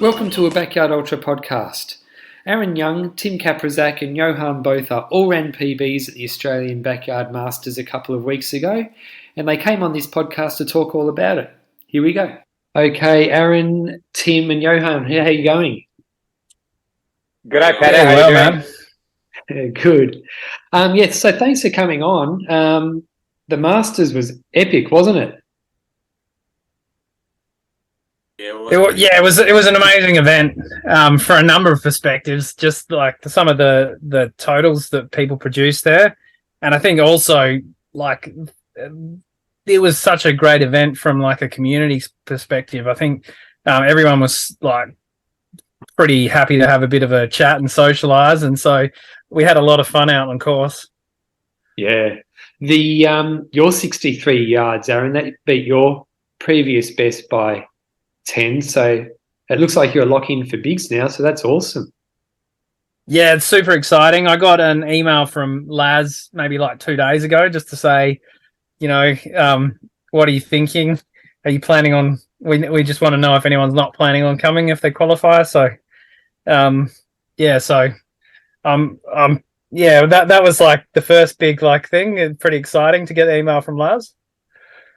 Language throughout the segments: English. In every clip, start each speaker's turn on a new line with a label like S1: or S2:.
S1: Welcome to a Backyard Ultra podcast. Aaron Young, Tim Kacprzak and Johan Botha all ran PBs at the Australian Backyard Masters a couple of weeks ago, and they came on this podcast to talk all about it. Here we go. Okay, Aaron, Tim and Johan, how are you going?
S2: G'day, Pat. How you
S1: man? Good. So thanks for coming on. The Masters was epic, wasn't it?
S3: It was an amazing event for a number of perspectives, just like some of the totals that people produced there. And I think also like it was such a great event from like a community perspective. I think everyone was like pretty happy to have a bit of a chat and socialize. And so we had a lot of fun out on course.
S1: Yeah. Your 63 yards, Aaron, that beat your previous best by 10, so it looks like you're locking for bigs now, so that's awesome.
S3: Yeah, it's super exciting. I got an email from Laz maybe like 2 days ago just to say, what are you thinking? Are you planning on, we just want to know if anyone's not planning on coming if they qualify. So, that was like the first big like thing. It's pretty exciting to get the email from Laz.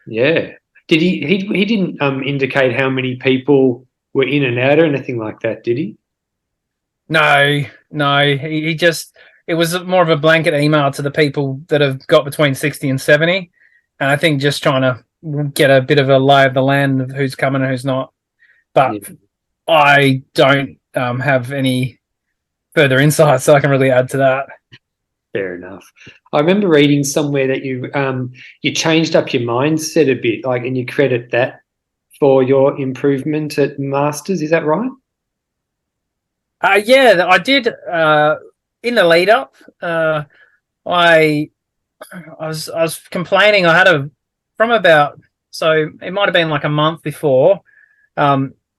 S1: Yeah. Did he didn't indicate how many people were in and out or anything like that, did he?
S3: No. He just, it was more of a blanket email to the people that have got between 60 and 70. And I think just trying to get a bit of a lay of the land of who's coming and who's not. But yeah. I don't have any further insights, so I can really add to that.
S1: Fair enough. I remember reading somewhere that you changed up your mindset a bit, and you credit that for your improvement at Masters. Is that right?
S3: Yeah, I did. In the lead up, I was complaining. I had so it might have been like a month before,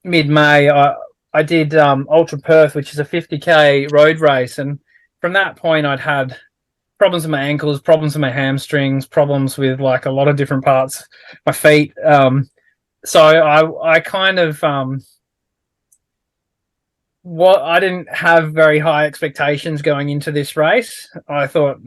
S3: mid-May. I did Ultra Perth, which is a 50k road race, and from that point, I'd had problems with my ankles, problems with my hamstrings, problems with like a lot of different parts, my feet. So I kind of I didn't have very high expectations going into this race. I thought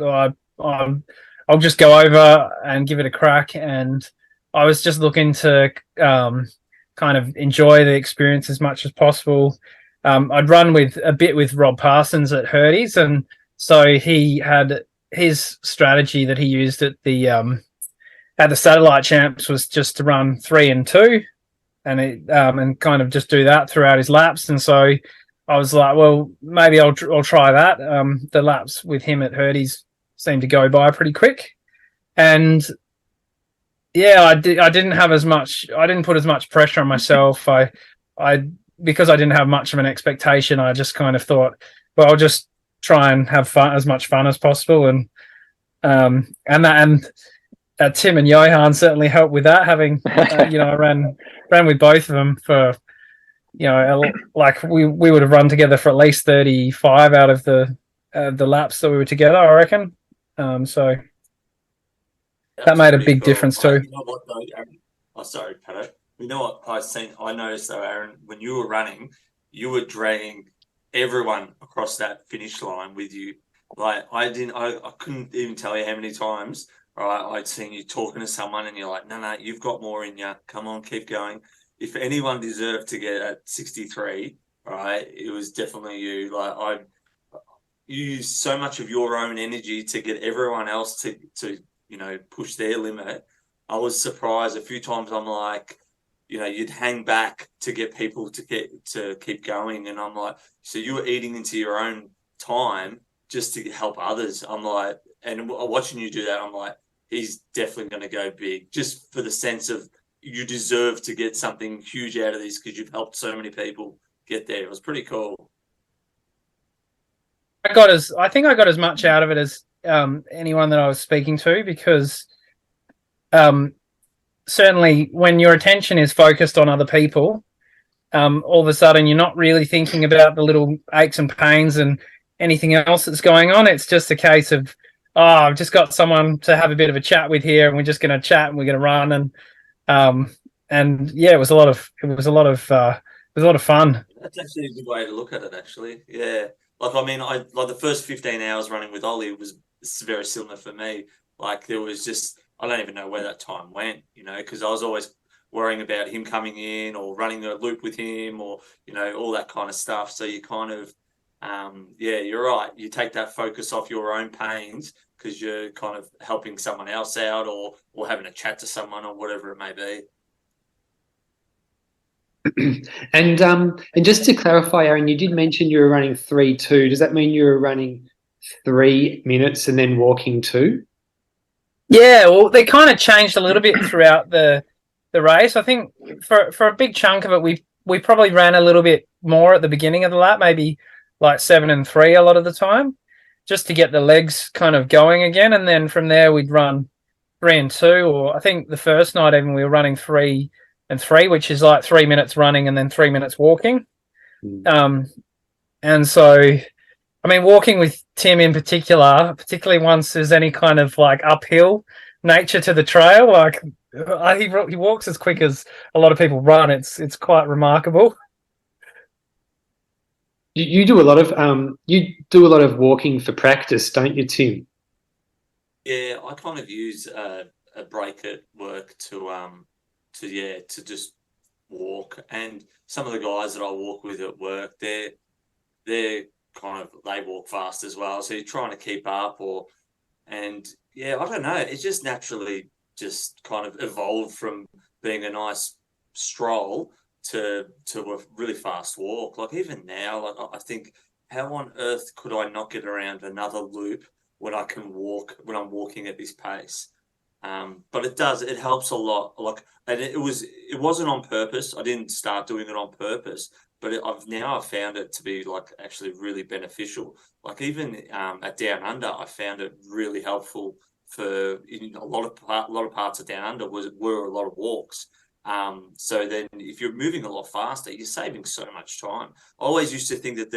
S3: I'll just go over and give it a crack, and I was just looking to kind of enjoy the experience as much as possible. I'd run a bit with Rob Parsons at Hurdy's, and so he had his strategy that he used at the satellite champs was just to run 3 and 2, and kind of just do that throughout his laps. And so I was like, well, maybe I'll try that. The laps with him at Hurdy's seemed to go by pretty quick, and yeah, I didn't put as much pressure on myself. Because I didn't have much of an expectation, I just kind of thought, well, I'll just try and have fun, as much fun as possible, and Tim and Johan certainly helped with that. Having I ran with both of them for like we would have run together for at least 35 out of the laps that we were together, I reckon. So that made a big difference too.
S2: You know what, though, Aaron? Oh, sorry, Pat. You know what I noticed though, Aaron, when you were running, you were dragging everyone across that finish line with you. Like I couldn't even tell you how many times, I'd seen you talking to someone and you're like, no, you've got more in you. Come on, keep going. If anyone deserved to get at 63, it was definitely you. Like you used so much of your own energy to get everyone else to push their limit. I was surprised a few times. I'm like, you'd hang back to get people to keep going. And I'm like, so you were eating into your own time just to help others. I'm like, and watching you do that, I'm like, he's definitely going to go big, just for the sense of you deserve to get something huge out of this because you've helped so many people get there. It was pretty cool.
S3: I think I got as much out of it as anyone that I was speaking to, because certainly when your attention is focused on other people, all of a sudden you're not really thinking about the little aches and pains and anything else that's going on. It's just a case of, I've just got someone to have a bit of a chat with here, and we're just going to chat and we're going to run. And yeah, it was a lot of fun.
S2: That's actually a good way to look at it, actually. Yeah. Like, I mean, I like the first 15 hours running with Ollie was very similar for me. Like, there was just, I don't even know where that time went, because I was always worrying about him coming in or running a loop with him or, all that kind of stuff. So you kind of, yeah, you're right. You take that focus off your own pains because you're kind of helping someone else out or having a chat to someone or whatever it may be.
S1: And just to clarify, Aaron, you did mention you were running 3:2. Does that mean you were running 3 minutes and then walking 2?
S3: Yeah, well, they kind of changed a little bit throughout the race. I think for a big chunk of it, we probably ran a little bit more at the beginning of the lap, maybe like 7 and 3 a lot of the time, just to get the legs kind of going again. And then from there, we'd run 3 and 2, or I think the first night even we were running 3 and 3, which is like 3 minutes running and then 3 minutes walking. And so, I mean, walking with Tim in particular, particularly once there's any kind of like uphill nature to the trail, like he walks as quick as a lot of people run. It's quite remarkable.
S1: You do a lot of walking for practice, don't you, Tim?
S2: Yeah, I kind of use a break at work to just walk. And some of the guys that I walk with at work, they're kind of, they walk fast as well. So you're trying to keep up and yeah, I don't know. It's just naturally just kind of evolved from being a nice stroll to a really fast walk. Like even now, like I think, how on earth could I not get around another loop when when I'm walking at this pace? But it helps a lot. Like, and it wasn't on purpose. I didn't start doing it on purpose, but I've found it to be like actually really beneficial. Like even at Down Under, I found it really helpful for a lot of parts of Down Under were a lot of walks. So then if you're moving a lot faster, you're saving so much time. I always used to think that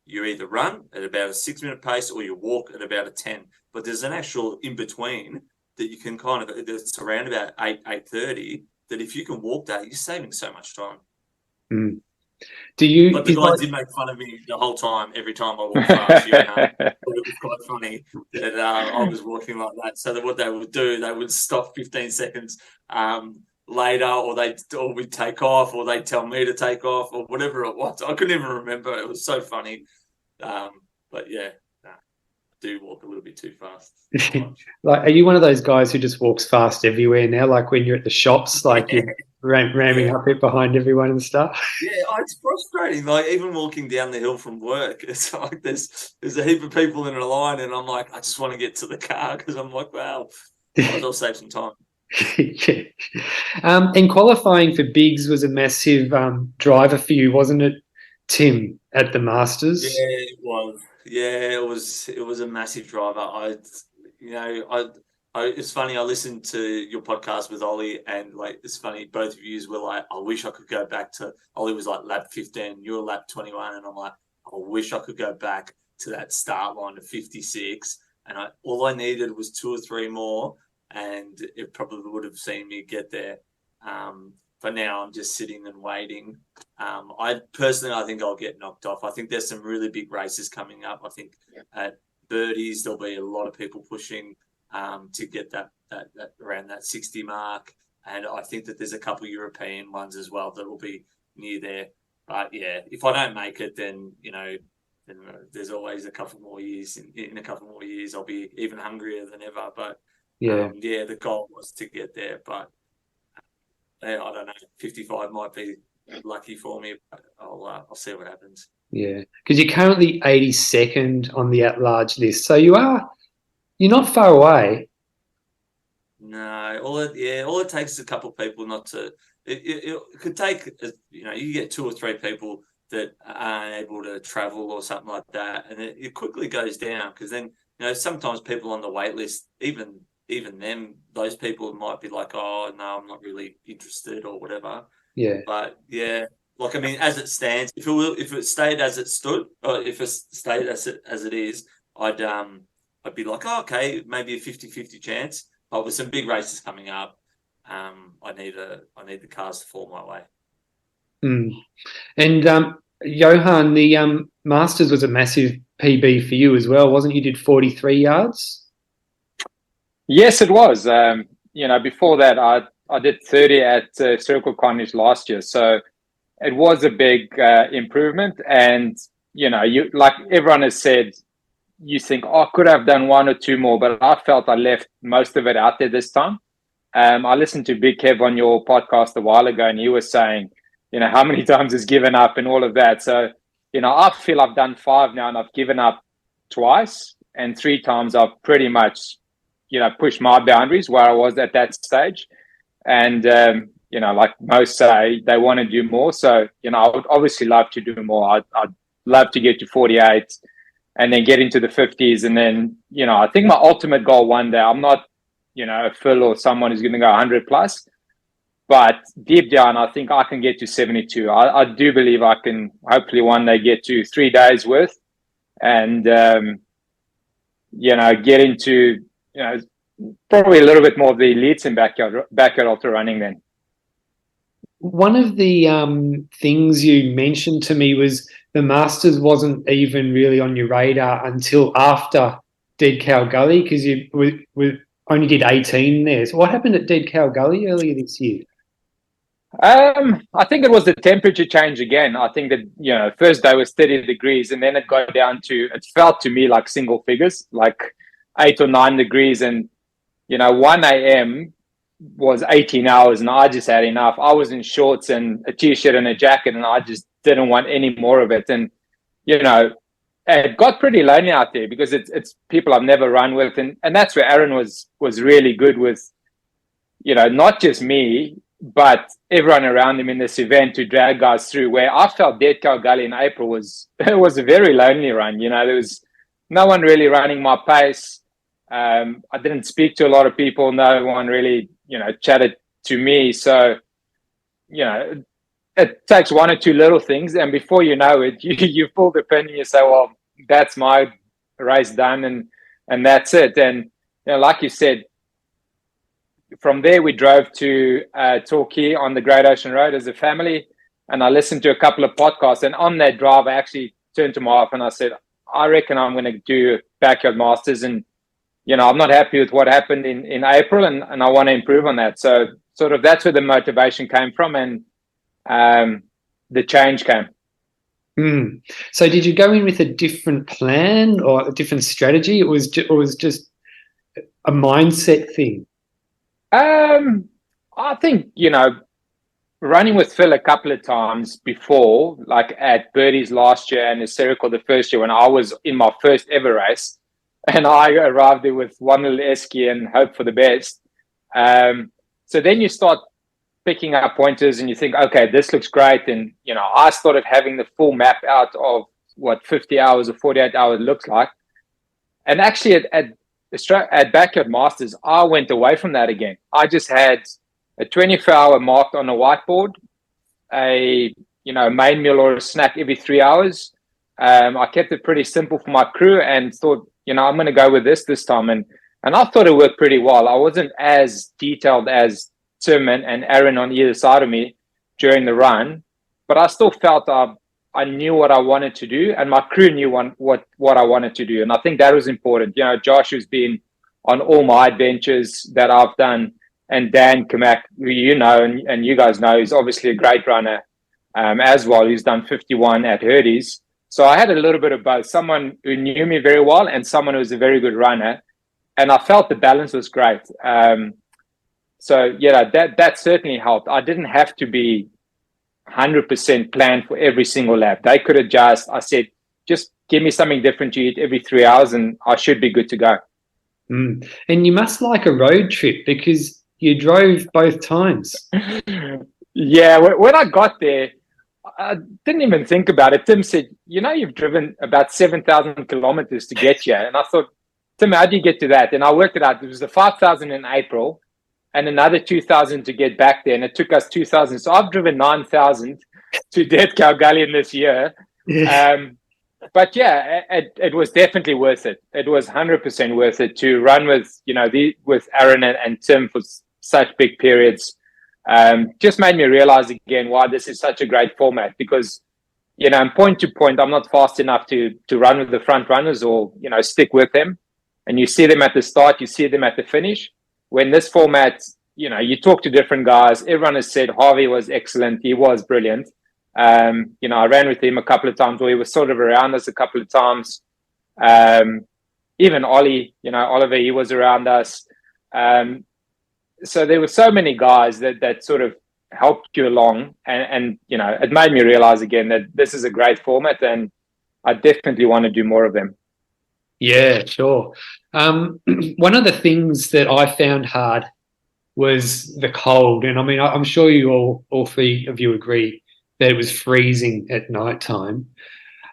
S2: you either run at about a 6 minute pace or you walk at about a 10, but there's an actual in between that you can it's around about 8:30, that if you can walk that, you're saving so much time.
S1: Mm.
S2: But the guys did make fun of me the whole time, every time I walked past you. It was quite funny that I was walking like that. So that what they would do, they would stop 15 seconds later, or we'd take off, or they'd tell me to take off, or whatever it was. I couldn't even remember. It was so funny. But yeah, I do walk a little bit too fast.
S1: Like, are you one of those guys who just walks fast everywhere now? Like when you're at the shops, like you're ramming up it behind everyone and stuff?
S2: Yeah, it's frustrating. Like even walking down the hill from work, it's like there's a heap of people in a line, and I'm like, I just want to get to the car because I'm like, wow, I'll save some time.
S1: Yeah. And qualifying for Bigs was a massive driver for you, wasn't it, Tim, at the Masters?
S2: Yeah, it was. Yeah, it was a massive driver. It's funny. I listened to your podcast with Ollie, and like it's funny. Both of you were like, "I wish I could go back to." Ollie was like lap 15, you were lap 21, and I'm like, "I wish I could go back to that start line of 56." And all I needed was 2 or 3 more, and it probably would have seen me get there. But now I'm just sitting and waiting. I think I'll get knocked off. I think there's some really big races coming up. I think at Birdies there'll be a lot of people pushing to get that around that 60 mark, and I think that there's a couple of European ones as well that will be near there. But yeah, if I don't make it, then there's always a couple more years. In a couple more years, I'll be even hungrier than ever. But the goal was to get there. But I don't know, 55 might be lucky for me. But I'll see what happens.
S1: Yeah, because you're currently 82nd on the at-large list, so you're not far away.
S2: No, all it takes is a couple of people not to. It could take, you get 2 or 3 people that aren't able to travel or something like that, and it quickly goes down because then sometimes people on the wait list, even them, those people might be like, oh no, I'm not really interested or whatever.
S1: Yeah.
S2: But yeah, like I mean, as it stands, if it stayed as it stood, or if it stayed as it is, I'd be like, oh, okay, maybe a 50-50 chance. But with some big races coming up, I need the cars to fall my way.
S1: And Johan, the Masters was a massive PB for you as well, wasn't it? You did 43 yards.
S4: Yes, it was. Before that, I did 30 at Circle Carnage last year, so it was a big improvement. And you, like everyone has said, you think, oh, could I have done one or two more, but I felt I left most of it out there this time. I listened to Big Kev on your podcast a while ago, and he was saying, how many times he's given up and all of that. So, I feel I've done 5 now, and I've given up twice, and 3 times I've pretty much, pushed my boundaries where I was at that stage. And, like most say, they want to do more. So, I would obviously love to do more. I'd love to get to 48 and then get into the 50s. And then, I think my ultimate goal one day, I'm not, a Phil or someone who's going to go 100 plus. But deep down, I think I can get to 72. I do believe I can hopefully one day get to 3 days worth and, get into, probably a little bit more of the elites in backyard ultra running then.
S1: One of the things you mentioned to me was the Masters wasn't even really on your radar until after Dead Cow Gully because you only did 18 there. So what happened at Dead Cow Gully earlier this year?
S4: I think it was the temperature change again. I think that, first day was 30 degrees and then it got down to, it felt to me like single figures, like 8 or 9 degrees. And, 1 a.m. was 18 hours and I just had enough. I was in shorts and a t-shirt and a jacket and I just didn't want any more of it. And, it got pretty lonely out there because it's people I've never run with. And that's where Aaron was really good with, not just me, but everyone around him in this event to drag guys through. Where I felt Dead Cow Gully in April it was a very lonely run. There was no one really running my pace. I didn't speak to a lot of people. No one really, chatted to me. So, it takes 1 or 2 little things. And before you know it, you pull the pin and you say, well, that's my race done. And that's it. And, like you said, from there, we drove to Torquay on the Great Ocean Road as a family. And I listened to a couple of podcasts. And on that drive, I actually turned to my wife and I said, I reckon I'm going to do Backyard Masters. And, I'm not happy with what happened in April and I want to improve on that. So sort of that's where the motivation came from and the change came.
S1: So did you go in with a different plan or a different strategy? It was just a mindset thing?
S4: I think, running with Phil a couple of times before, like at Birdies last year and Hysterical the first year when I was in my first ever race, and I arrived there with one little esky and hope for the best. So then you start picking up pointers and you think, okay, this looks great. And, I started having the full map out of what 50 hours or 48 hours looks like. And actually at Backyard Masters, I went away from that again. I just had a 24-hour marked on a whiteboard, a main meal or a snack every 3 hours. I kept it pretty simple for my crew and thought, I'm going to go with this time. And I thought it worked pretty well. I wasn't as detailed as Tim and Aaron on either side of me during the run, but I still felt I knew what I wanted to do and my crew knew what I wanted to do. And I think that was important. Josh, who's been on all my adventures that I've done, and Dan Kacprzak, who and you guys know, is obviously a great runner as well. He's done 51 at Hurdies. So I had a little bit of both, someone who knew me very well and someone who was a very good runner. And I felt the balance was great. So, that certainly helped. I didn't have to be 100% planned for every single lap. They could adjust. I said, just give me something different to eat every 3 hours and I should be good to go.
S1: And you must like a road trip because you drove both times.
S4: Yeah, when I got there, I didn't even think about it. Tim said, you've driven about 7,000 kilometers to get here. And I thought, Tim, how do you get to that? And I worked it out. It was the 5,000 in April and another 2,000 to get back there. And it took us 2,000. So I've driven 9,000 to Dead Cow Gully in this year. Yeah. But yeah, it was definitely worth it. It was 100% worth it to run with, with Aaron and Tim for such big periods. Just made me realize again why this is such a great format because, and point to point, I'm not fast enough to run with the front runners or, stick with them. And you see them at the start, you see them at the finish. When this format, you talk to different guys, everyone has said Harvey was excellent. He was brilliant. I ran with him a couple of times, or he was sort of around us a couple of times. Even Ollie, Oliver, he was around us. So there were so many guys that sort of helped you along, and it made me realize again that this is a great format, and I definitely want to do more of them.
S1: Yeah, sure. One of the things that I found hard was the cold, and I mean, I'm sure you all three of you agree that it was freezing at night time.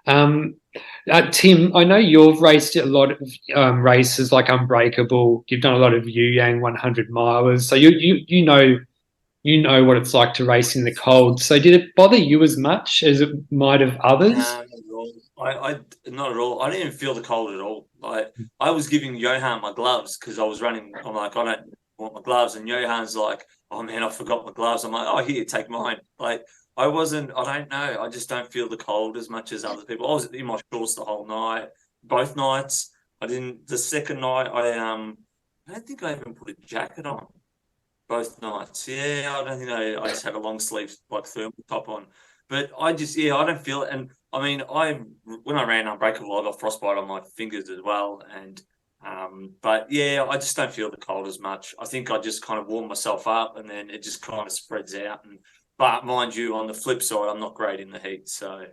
S1: Tim, I know you've raced a lot of races like Unbreakable. You've done a lot of Yuyang 100 milers, so you know what it's like to race in the cold. So did it bother you as much as it might have others?
S2: I not at all. I didn't even feel the cold at all. I was giving Johan my gloves because I was running. I'm like, I don't want my gloves, and Johan's like, oh man, I forgot my gloves. I'm like, oh here, take mine. I don't know. I just don't feel the cold as much as other people. I was in my shorts the whole night, both nights. I didn't. The second night, I don't think I even put a jacket on. Both nights. Yeah, I don't think I just had a long sleeve thermal top on. But I don't feel it. And I mean, when I ran Unbreakable, I got frostbite on my fingers as well. And but yeah, I just don't feel the cold as much. I think I just kind of warm myself up, and then it just kind of spreads out. But mind you, on the flip side, I'm not great in the heat. So,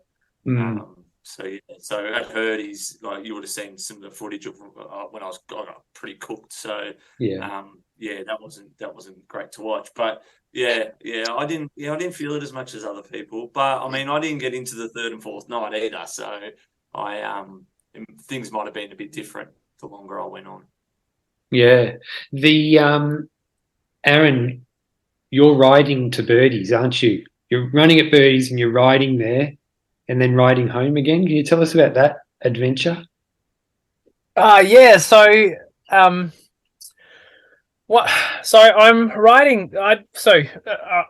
S2: so at Hurdy's, like you would have seen some of the footage of when I got pretty cooked. So that wasn't great to watch. But I didn't feel it as much as other people. But I mean, I didn't get into the third and fourth night either. So things might have been a bit different the longer I went on.
S1: Yeah, Aaron, you're riding to Birdies, aren't you? You're running at Birdies and you're riding there and then riding home again. Can you tell us about that adventure?
S3: Yeah. So, So I'm riding.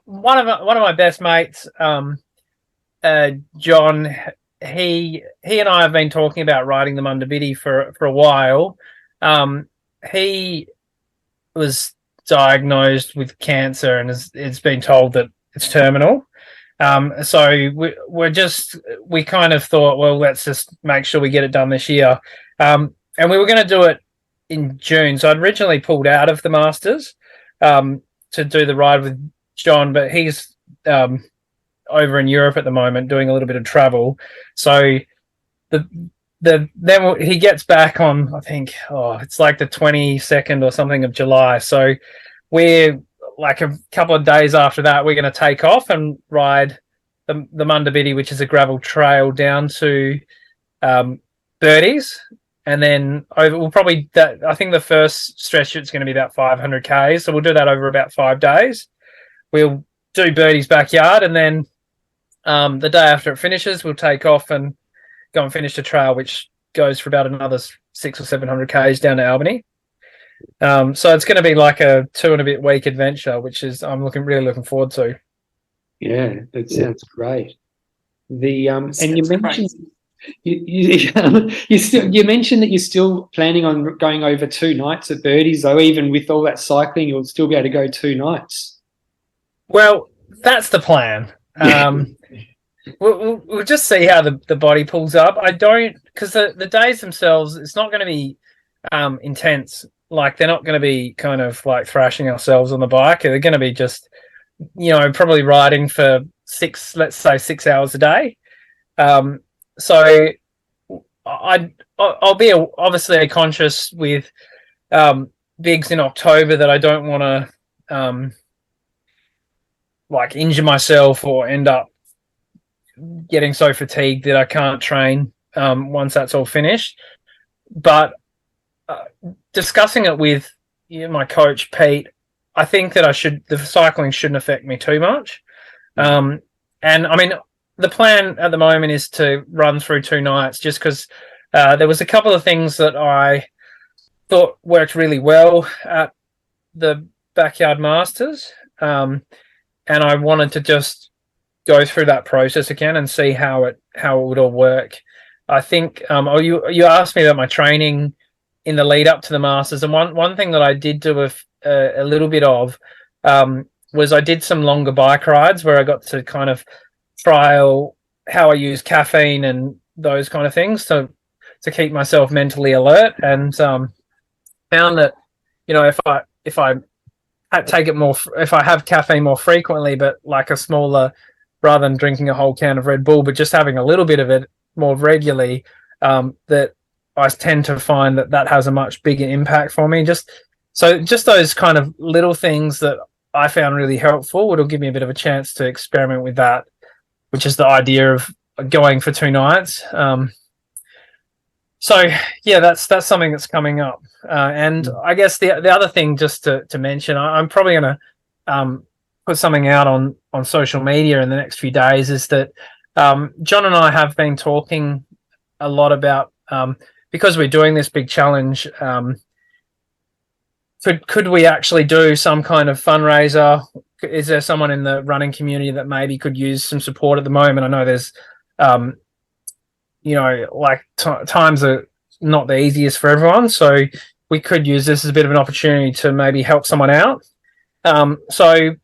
S3: One of my best mates, John. He and I have been talking about riding the Munda for a while. He was diagnosed with cancer and it's been told that it's terminal. So we kind of thought, well, let's just make sure we get it done this year. And we were going to do it in June. So I'd originally pulled out of the Masters to do the ride with John, but he's over in Europe at the moment doing a little bit of travel. So then he gets back on, I think, it's like the 22nd or something of July. So we're like a couple of days after that, we're going to take off and ride the Munda, which is a gravel trail down to Birdies. And then we'll probably, I think the first stretch it's going to be about 500 Ks. So we'll do that over about 5 days. We'll do Birdie's backyard, and then the day after it finishes, we'll take off and go and finish the trail, which goes for about another 600 or 700 Ks down to Albany. So it's going to be like a 2 and a bit week adventure, which is I'm really looking forward to.
S1: Yeah, that sounds great. And you mentioned you mentioned that you're still planning on going over 2 nights at Birdies, though. Even with all that cycling, you'll still be able to go 2 nights.
S3: Well, that's the plan. We'll just see how the body pulls up. I don't, because the days themselves, it's not going to be intense. Like they're not going to be kind of like thrashing ourselves on the bike. They're going to be just, probably riding for 6 hours a day. So I'll be obviously conscious with bigs in October that I don't want to like injure myself or end up getting so fatigued that I can't train once that's all finished. But discussing it with my coach Pete, I think that the cycling shouldn't affect me too much. And I mean, the plan at the moment is to run through 2 nights, just because there was a couple of things that I thought worked really well at the Backyard Masters, and I wanted to just go through that process again and see how it would all work. I think you asked me about my training in the lead up to the Masters, and one thing that I did do a little bit of was I did some longer bike rides where I got to kind of trial how I use caffeine and those kind of things to keep myself mentally alert, and found that if I take it more, if I have caffeine more frequently, but like a smaller, rather than drinking a whole can of Red Bull, but just having a little bit of it more regularly, that I tend to find that has a much bigger impact for me. Just those kind of little things that I found really helpful. It'll give me a bit of a chance to experiment with that, which is the idea of going for 2 nights. So yeah, that's something that's coming up. And I guess the other thing, just to mention, I'm probably going to put something out on social media in the next few days, is that John and I have been talking a lot about, because we're doing this big challenge, could we actually do some kind of fundraiser? Is there someone in the running community that maybe could use some support at the moment? I know there's, times are not the easiest for everyone, so we could use this as a bit of an opportunity to maybe help someone out. So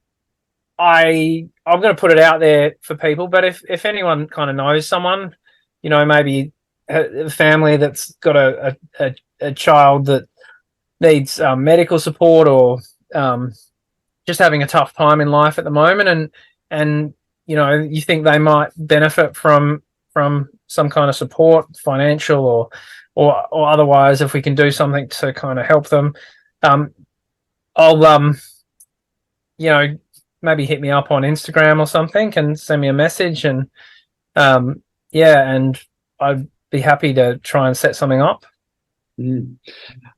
S3: I'm going to put it out there for people, but if anyone kind of knows someone, maybe a family that's got a child that needs medical support, or just having a tough time in life at the moment, and you think they might benefit from some kind of support, financial or otherwise, if we can do something to kind of help them, I'll maybe hit me up on Instagram or something and send me a message, and and I'd be happy to try and set something up.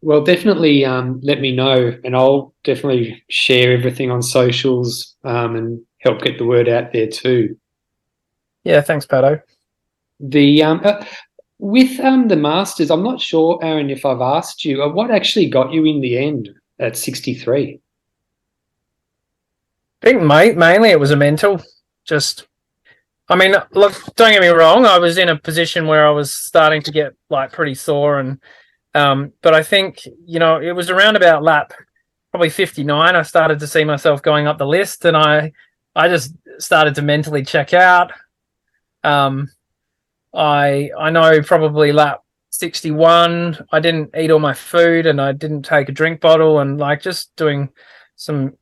S1: Well, definitely let me know, and I'll definitely share everything on socials and help get the word out there too.
S3: Yeah, thanks, Pato.
S1: With the Masters, I'm not sure, Aaron, if I've asked you, what actually got you in the end at 63?
S3: I think mainly it was a mental. Look, don't get me wrong, I was in a position where I was starting to get pretty sore, and but I think it was around about lap probably 59 I started to see myself going up the list, and I just started to mentally check out. I know probably lap 61 I didn't eat all my food, and I didn't take a drink bottle, and just doing some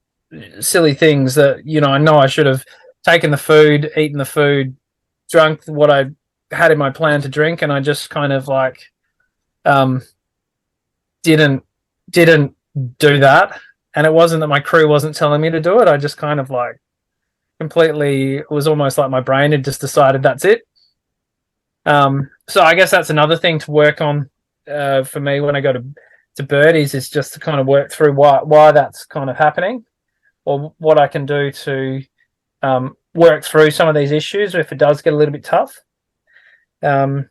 S3: silly things that I know I should have taken the food, eaten the food, drunk what I had in my plan to drink, and I just kind of didn't do that. And it wasn't that my crew wasn't telling me to do it. I just kind of completely, it was almost like my brain had just decided that's it. So I guess that's another thing to work on for me when I go to birdies, is just to kind of work through why that's kind of happening, or what I can do to work through some of these issues if it does get a little bit tough. But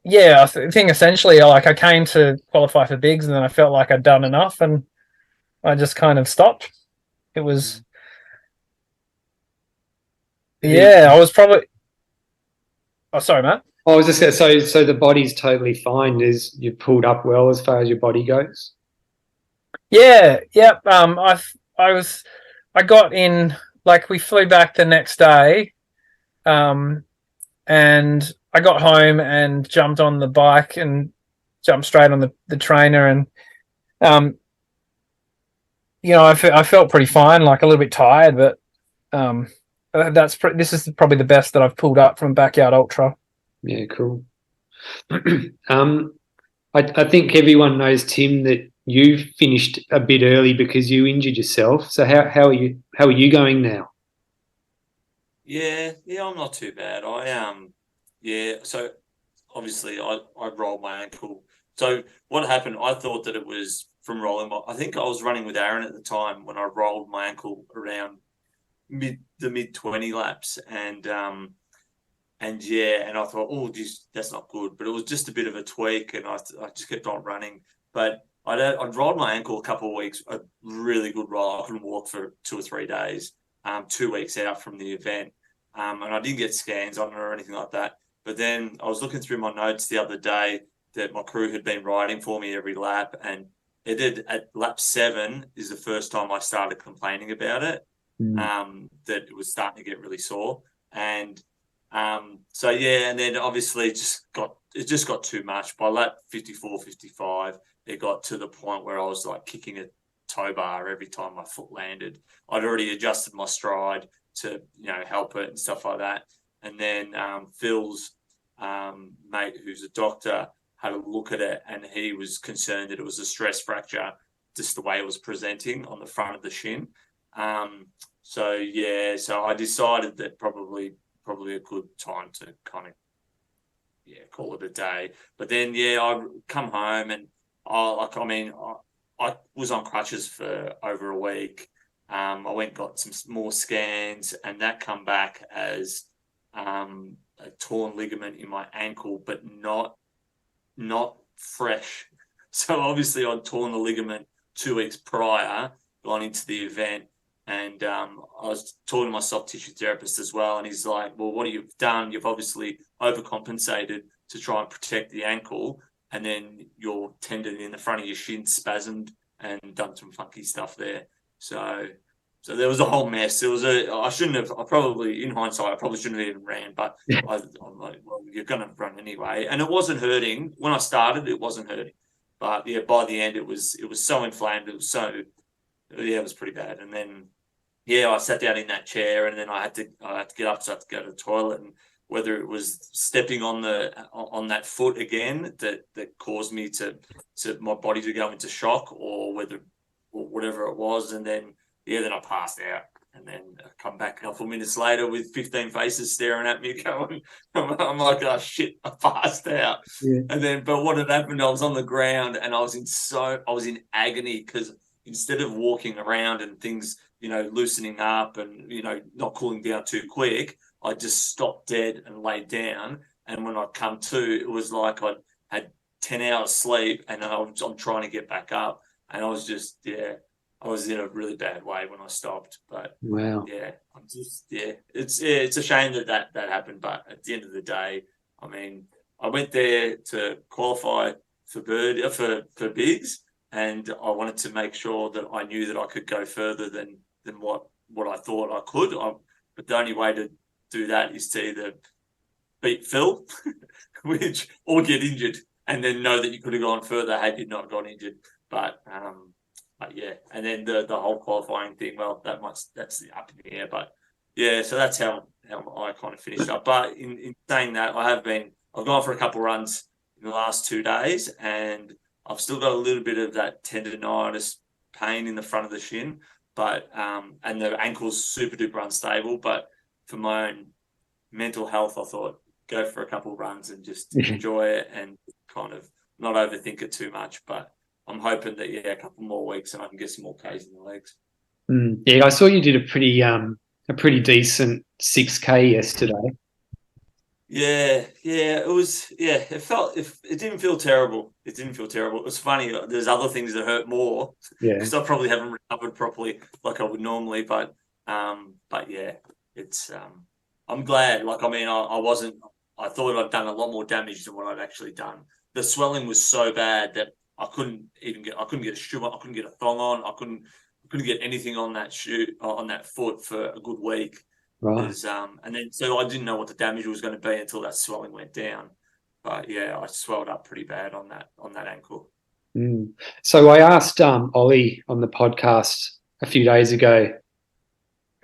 S3: yeah, I think essentially I came to qualify for bigs, and then I felt like I'd done enough, and I just kind of stopped. It was, I was probably. Oh, sorry, Matt.
S1: I was just going to say, so the body's totally fine. You pulled up well as far as your body goes?
S3: Yeah, yep. I got in, we flew back the next day, and I got home and jumped on the bike and jumped straight on the trainer, and I felt pretty fine, a little bit tired, but this is probably the best that I've pulled up from Backyard Ultra.
S1: Yeah, cool. I think everyone knows, Tim, that you finished a bit early because you injured yourself. So how are you going now?
S2: Yeah, I'm not too bad. So obviously I rolled my ankle. So what happened, I thought that it was from rolling I think I was running with Aaron at the time when I rolled my ankle around mid 20 laps, and I thought, oh geez, that's not good, but it was just a bit of a tweak, and I just kept on running. But I'd rolled my ankle a couple of weeks, a really good roll. I couldn't walk for 2 or 3 days, 2 weeks out from the event. And I didn't get scans on it or anything like that. But then I was looking through my notes the other day that my crew had been riding for me every lap, and it did at lap 7 is the first time I started complaining about it, that it was starting to get really sore. And so, yeah, and then obviously it just got too much. By lap 54, 55, it got to the point where I was like kicking a tow bar every time my foot landed. I'd already adjusted my stride to, help it and stuff like that. And then Phil's mate, who's a doctor, had a look at it, and he was concerned that it was a stress fracture, just the way it was presenting on the front of the shin. So I decided that probably a good time to kind of call it a day. But then I come home and I was on crutches for over a week. I went and got some more scans, and that come back as a torn ligament in my ankle, but not fresh. So obviously I'd torn the ligament 2 weeks prior, gone into the event, and I was talking to my soft tissue therapist as well, and he's like, well, what you've done, you've obviously overcompensated to try and protect the ankle, and then your tendon in the front of your shin spasmed and done some funky stuff there. So there was a whole mess. In hindsight, I probably shouldn't have even ran, but I'm like, well, you're going to run anyway. And it wasn't hurting. When I started, it wasn't hurting. But by the end, it was so inflamed. It was pretty bad. And then, I sat down in that chair, and then I had to get up, so I had to go to the toilet. And whether it was stepping on that foot again that caused me to my body to go into shock, or whatever it was, and then I passed out, and then I come back a couple of minutes later with 15 faces staring at me going, I'm like, oh shit, I passed out. Yeah. And then, but what had happened, I was on the ground, and I was in agony, because instead of walking around and things, loosening up and, not cooling down too quick, I just stopped dead and laid down. And when I come to, it was like I'd had 10 hours sleep, and I'm trying to get back up. And I was just, I was in a really bad way when I stopped. But
S1: wow,
S2: it's a shame that happened. But at the end of the day, I mean, I went there to qualify for bigs, and I wanted to make sure that I knew that I could go further than what I thought I could. But the only way to do that is to either beat Phil, or get injured, and then know that you could have gone further had you not got injured. But and then the whole qualifying thing, well, that's the up in the air. But so that's how I kind of finished up. But in saying that, I've gone for a couple of runs in the last 2 days, and I've still got a little bit of that tendonitis pain in the front of the shin, but and the ankle's super duper unstable. But for my own mental health, I thought go for a couple of runs and just enjoy it and kind of not overthink it too much. But I'm hoping that a couple more weeks and I can get some more Ks in the legs.
S1: Yeah, I saw you did a pretty decent 6K yesterday.
S2: Yeah, it was. Yeah, it didn't feel terrible. It didn't feel terrible. It was funny. There's other things that hurt more.
S1: Yeah,
S2: because I probably haven't recovered properly like I would normally. But it's. I'm glad. Like, I mean, I wasn't. I thought I'd done a lot more damage than what I'd actually done. The swelling was so bad that I couldn't get a shoe on. I couldn't get a thong on. I couldn't get anything on that on that foot for a good week.
S1: Right.
S2: And then so I didn't know what the damage was going to be until that swelling went down. But I swelled up pretty bad on that ankle.
S1: So I asked Ollie on the podcast a few days ago.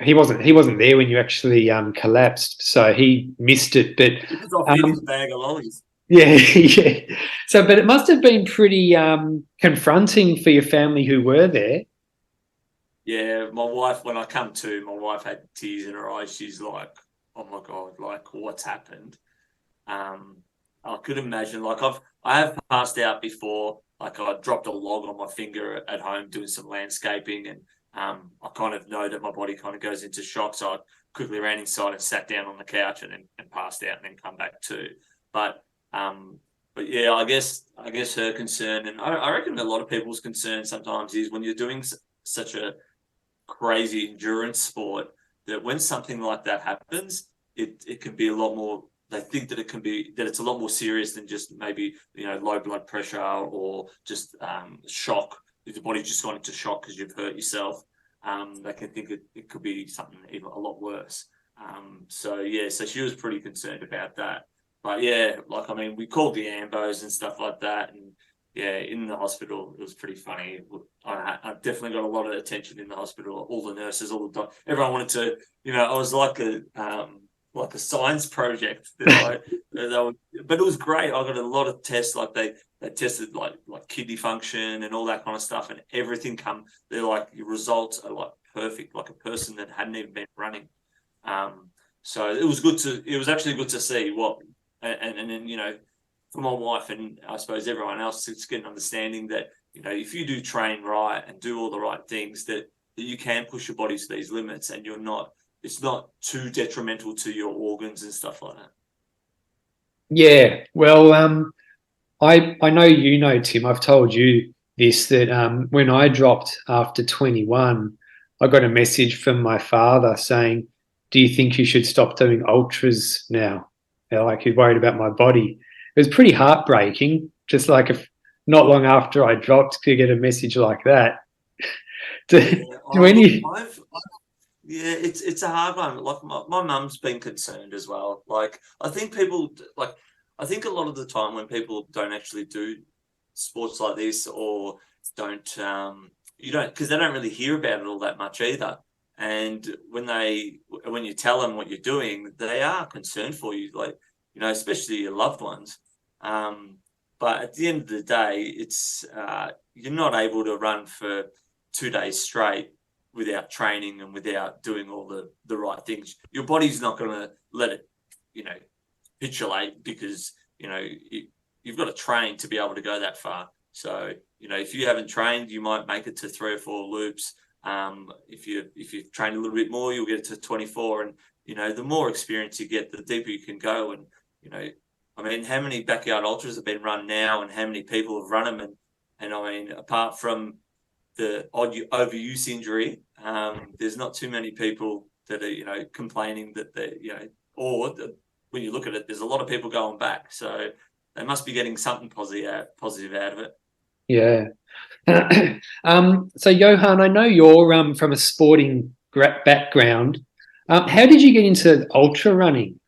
S1: He wasn't there when you actually collapsed, so he missed it. But
S2: he was off in his bag of lollies.
S1: Yeah. So, but it must have been pretty confronting for your family who were there.
S2: Yeah, my wife, when I come to, my wife had tears in her eyes. She's like, oh my God, like, what's happened? I could imagine, like, I have passed out before. Like, I dropped a log on my finger at home doing some landscaping, and I kind of know that my body kind of goes into shock. So I quickly ran inside and sat down on the couch and passed out and then come back to. But yeah, I guess her concern, and I reckon a lot of people's concern sometimes is when you're doing such a crazy endurance sport, that when something like that happens, it can be a lot more. They think that it's a lot more serious than just maybe, low blood pressure or just shock. If the body's just gone into shock because you've hurt yourself, they can think it could be something even a lot worse. So she was pretty concerned about that. But we called the ambos and stuff like that, and in the hospital it was pretty funny. I definitely got a lot of attention in the hospital. All the nurses, all the doctors, everyone wanted to. I was like a science project. But it was great. I got a lot of tests. Like they tested like kidney function and all that kind of stuff, and everything they're like, your results are like perfect, like a person that hadn't even been running. So it was actually good to see and then for my wife and I suppose everyone else, it's get an understanding that if you do train right and do all the right things, that you can push your body to these limits, and it's not too detrimental to your organs and stuff like that.
S1: Yeah, well, I know Tim. I've told you this, that when I dropped after 21, I got a message from my father saying, "Do you think you should stop doing ultras now?" Like, he's worried about my body. It was pretty heartbreaking. Just like not long after I dropped, to get a message like that.
S2: It's a hard one. Like my mum's been concerned as well. Like I think a lot of the time when people don't actually do sports like this, or don't because they don't really hear about it all that much either. And when you tell them what you're doing, they are concerned for you, like, especially your loved ones. But at the end of the day, it's you're not able to run for 2 days straight without training and without doing all the right things. Your body's not going to let it, capitulate, because, you've got to train to be able to go that far. So, if you haven't trained, you might make it to 3 or 4 loops. If you train a little bit more, you'll get to 24. And, the more experience you get, the deeper you can go. And, how many backyard ultras have been run now, and how many people have run them? And apart from the odd overuse injury, there's not too many people that are, complaining that when you look at it, there's a lot of people going back. So they must be getting something positive out of it.
S1: Yeah. So Johan, I know you're from a sporting background. How did you get into ultra running?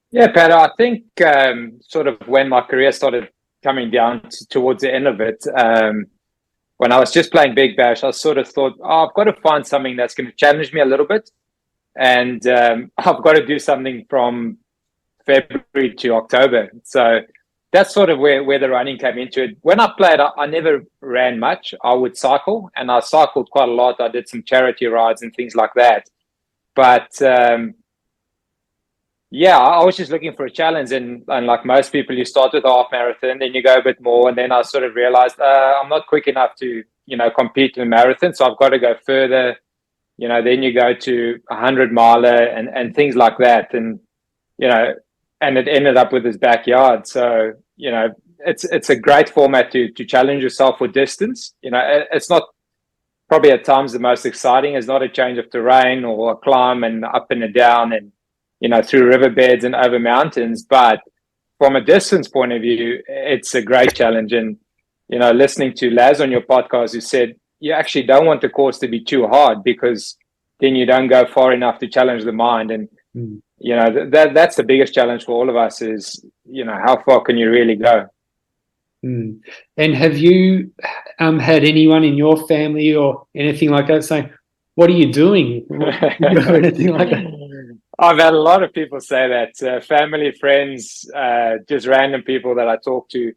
S4: Yeah, Pat, I think sort of when my career started coming down towards the end of it, when I was just playing Big Bash, I sort of thought, I've got to find something that's going to challenge me a little bit. And I've got to do something from February to October. So that's sort of where the running came into it. When I played, I never ran much. I would cycle, and I cycled quite a lot. I did some charity rides and things like that. But I was just looking for a challenge. And like most people, you start with a half marathon, then you go a bit more. And then I sort of realized I'm not quick enough to, compete in a marathon. So I've got to go further. Then you go to 100 miler and things like that. And, and it ended up with this backyard. So, it's a great format to challenge yourself with distance. It's not probably at times the most exciting. It's not a change of terrain or a climb and up and down and, through riverbeds and over mountains. But from a distance point of view, it's a great challenge. And, listening to Laz on your podcast, who said, you actually don't want the course to be too hard, because then you don't go far enough to challenge the mind. And, that's the biggest challenge for all of us is, how far can you really go?
S1: And have you had anyone in your family or anything like that saying, what are you doing? Or anything like that?
S4: I've had a lot of people say that, family, friends, just random people that I talk to.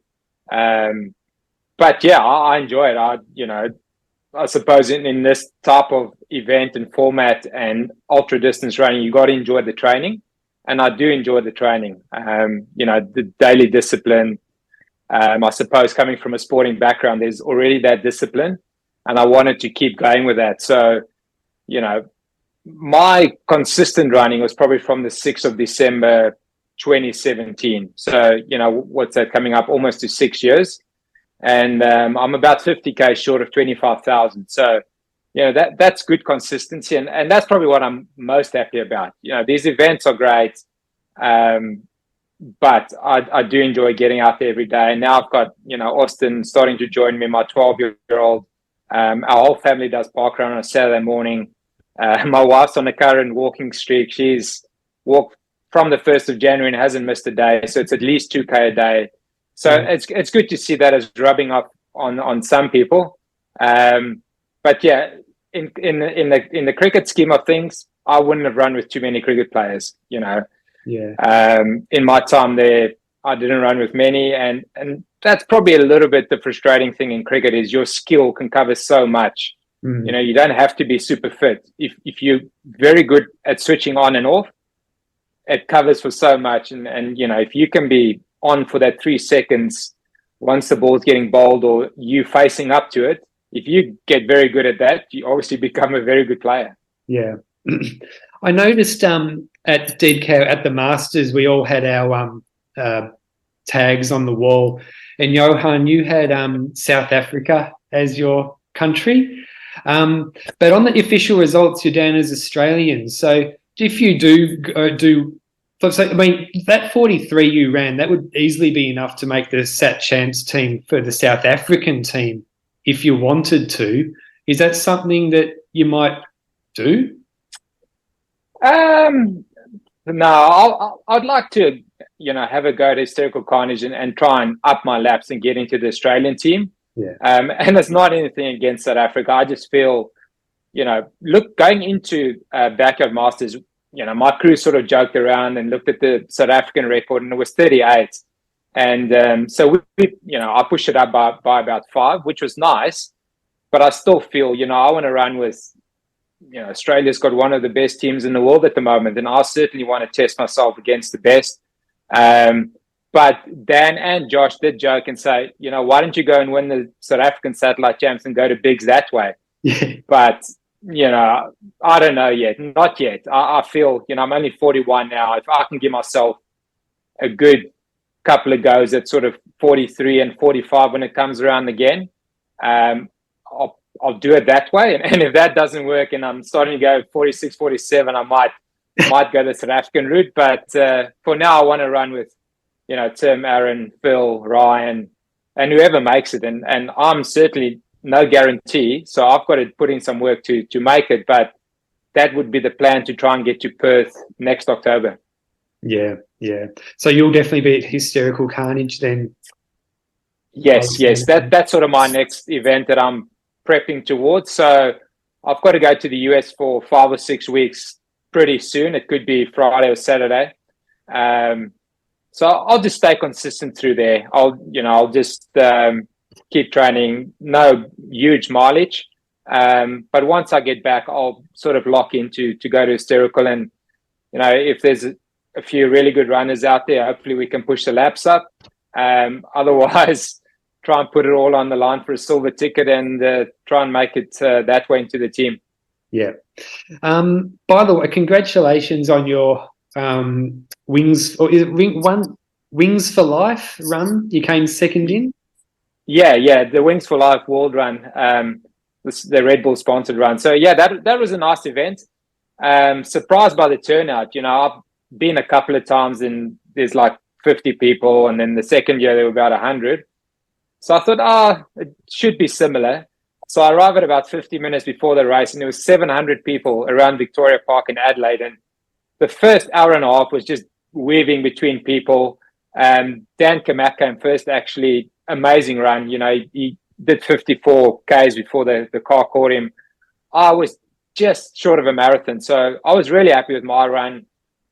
S4: But yeah, I enjoy it. I suppose in this type of event and format and ultra distance running, you got to enjoy the training. And I do enjoy the training, the daily discipline. I suppose coming from a sporting background, there's already that discipline, and I wanted to keep going with that. So, my consistent running was probably from the 6th of December, 2017. So, what's that, coming up almost to 6 years? And I'm about 50K short of 25,000. So, that's good consistency, and that's probably what I'm most happy about. These events are great, but I do enjoy getting out there every day. And now I've got Austin starting to join me, my 12-year-old. Our whole family does parkrun on a Saturday morning. My wife's on a current walking streak. She's walked from the 1st of January and hasn't missed a day, so it's at least 2K a day. So it's good to see that as rubbing off on some people. But yeah, in the cricket scheme of things, I wouldn't have run with too many cricket players. In my time there, I didn't run with many, and that's probably a little bit the frustrating thing in cricket is your skill can cover so much. You don't have to be super fit. If you're very good at switching on and off, it covers for so much. And if you can be on for that 3 seconds once the ball's getting bowled or you facing up to it, if you get very good at that, you obviously become a very good player.
S1: Yeah. I noticed at Dead Cow at the Masters, we all had our tags on the wall. And Johan, you had South Africa as your country. But on the official results, you're down as Australian. So if you that 43 you ran, that would easily be enough to make the Sat Champs team for the South African team if you wanted to. Is that something that you might do?
S4: No, I'd like to, have a go at Hysterical Carnage and try and up my laps and get into the Australian team.
S1: Yeah.
S4: And it's not anything against South Africa. I just feel, going into Backyard Masters, my crew sort of joked around and looked at the South African record, and it was 38. And so I pushed it up by about 5, which was nice. But I still feel, I want to run with, Australia's got one of the best teams in the world at the moment, and I certainly want to test myself against the best. But Dan and Josh did joke and say, why don't you go and win the South African Satellite Champs and go to Bigs that way?
S1: Yeah.
S4: But, I don't know yet. Not yet. I feel, I'm only 41 now. If I can give myself a good couple of goes at sort of 43 and 45 when it comes around again, I'll do it that way. And if that doesn't work and I'm starting to go 46, 47, I might go the South African route. But for now, I want to run with, Tim, Aaron, Phil, Ryan, and whoever makes it. And I'm certainly no guarantee. So I've got to put in some work to make it. But that would be the plan, to try and get to Perth next October.
S1: Yeah. So you'll definitely be at Hysterical Carnage then?
S4: Yes. That's sort of my next event that I'm prepping towards. So I've got to go to the US for 5 or 6 weeks pretty soon. It could be Friday or Saturday. So I'll just stay consistent through there. I'll just keep training, no huge mileage. But once I get back, I'll sort of lock into to go to Hysterical. And, if there's a few really good runners out there, hopefully we can push the laps up. Otherwise, try and put it all on the line for a silver ticket and try and make it that way into the team.
S1: Yeah. By the way, congratulations on your Wings for Life run. You came second in.
S4: Yeah, the Wings for Life World Run, the Red Bull sponsored run. So yeah, that was a nice event. Surprised by the turnout. I've been a couple of times and there's like 50 people, and then the second year there were about 100. So I thought, it should be similar. So I arrived at about 50 minutes before the race, and there was 700 people around Victoria Park in Adelaide. And the first hour and a half was just weaving between people. Dan Kacprzak came first, actually, amazing run. He did 54 Ks before the car caught him. I was just short of a marathon. So I was really happy with my run,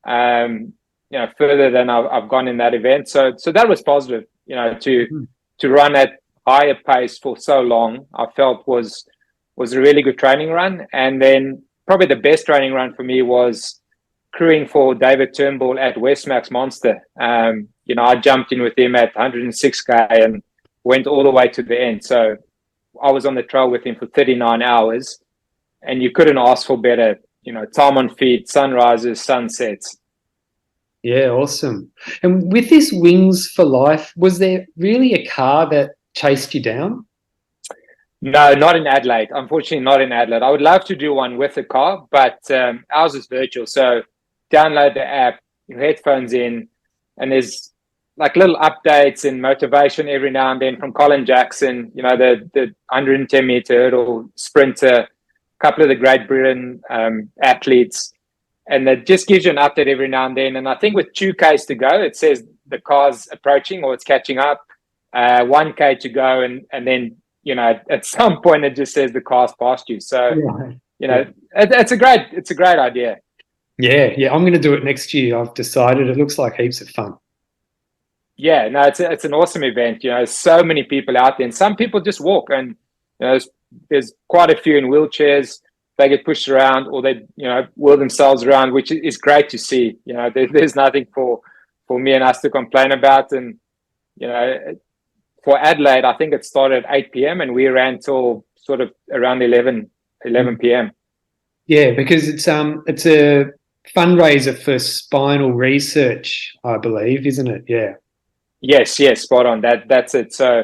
S4: further than I've gone in that event. So that was positive, to run at higher pace for so long, I felt was a really good training run. And then probably the best training run for me was crewing for David Turnbull at Westmax Monster. I jumped in with him at 106K and went all the way to the end. So I was on the trail with him for 39 hours, and you couldn't ask for better, time on feet, sunrises, sunsets.
S1: Yeah, awesome. And with this Wings for Life, was there really a car that chased you down?
S4: No, not in Adelaide. Unfortunately, not in Adelaide. I would love to do one with a car, but ours is virtual. So download the app, your headphones in, and there's like little updates and motivation every now and then from Colin Jackson, the 110 meter hurdle sprinter, a couple of the Great Britain athletes. And it just gives you an update every now and then. And I think with 2Ks to go, it says the car's approaching or it's catching up, 1K to go, and then at some point it just says the car's past you. So, it's a great idea.
S1: Yeah. I'm going to do it next year. I've decided. It looks like heaps of fun.
S4: Yeah, no, it's an awesome event. So many people out there, and some people just walk, and there's quite a few in wheelchairs. They get pushed around, or they wheel themselves around, which is great to see. There's nothing for me and us to complain about, and for Adelaide, I think it started at 8 p.m. and we ran till sort of around 11 p.m.
S1: Yeah, because it's a fundraiser for spinal research, I believe, isn't it? Yeah.
S4: Yes, spot on. That's it. So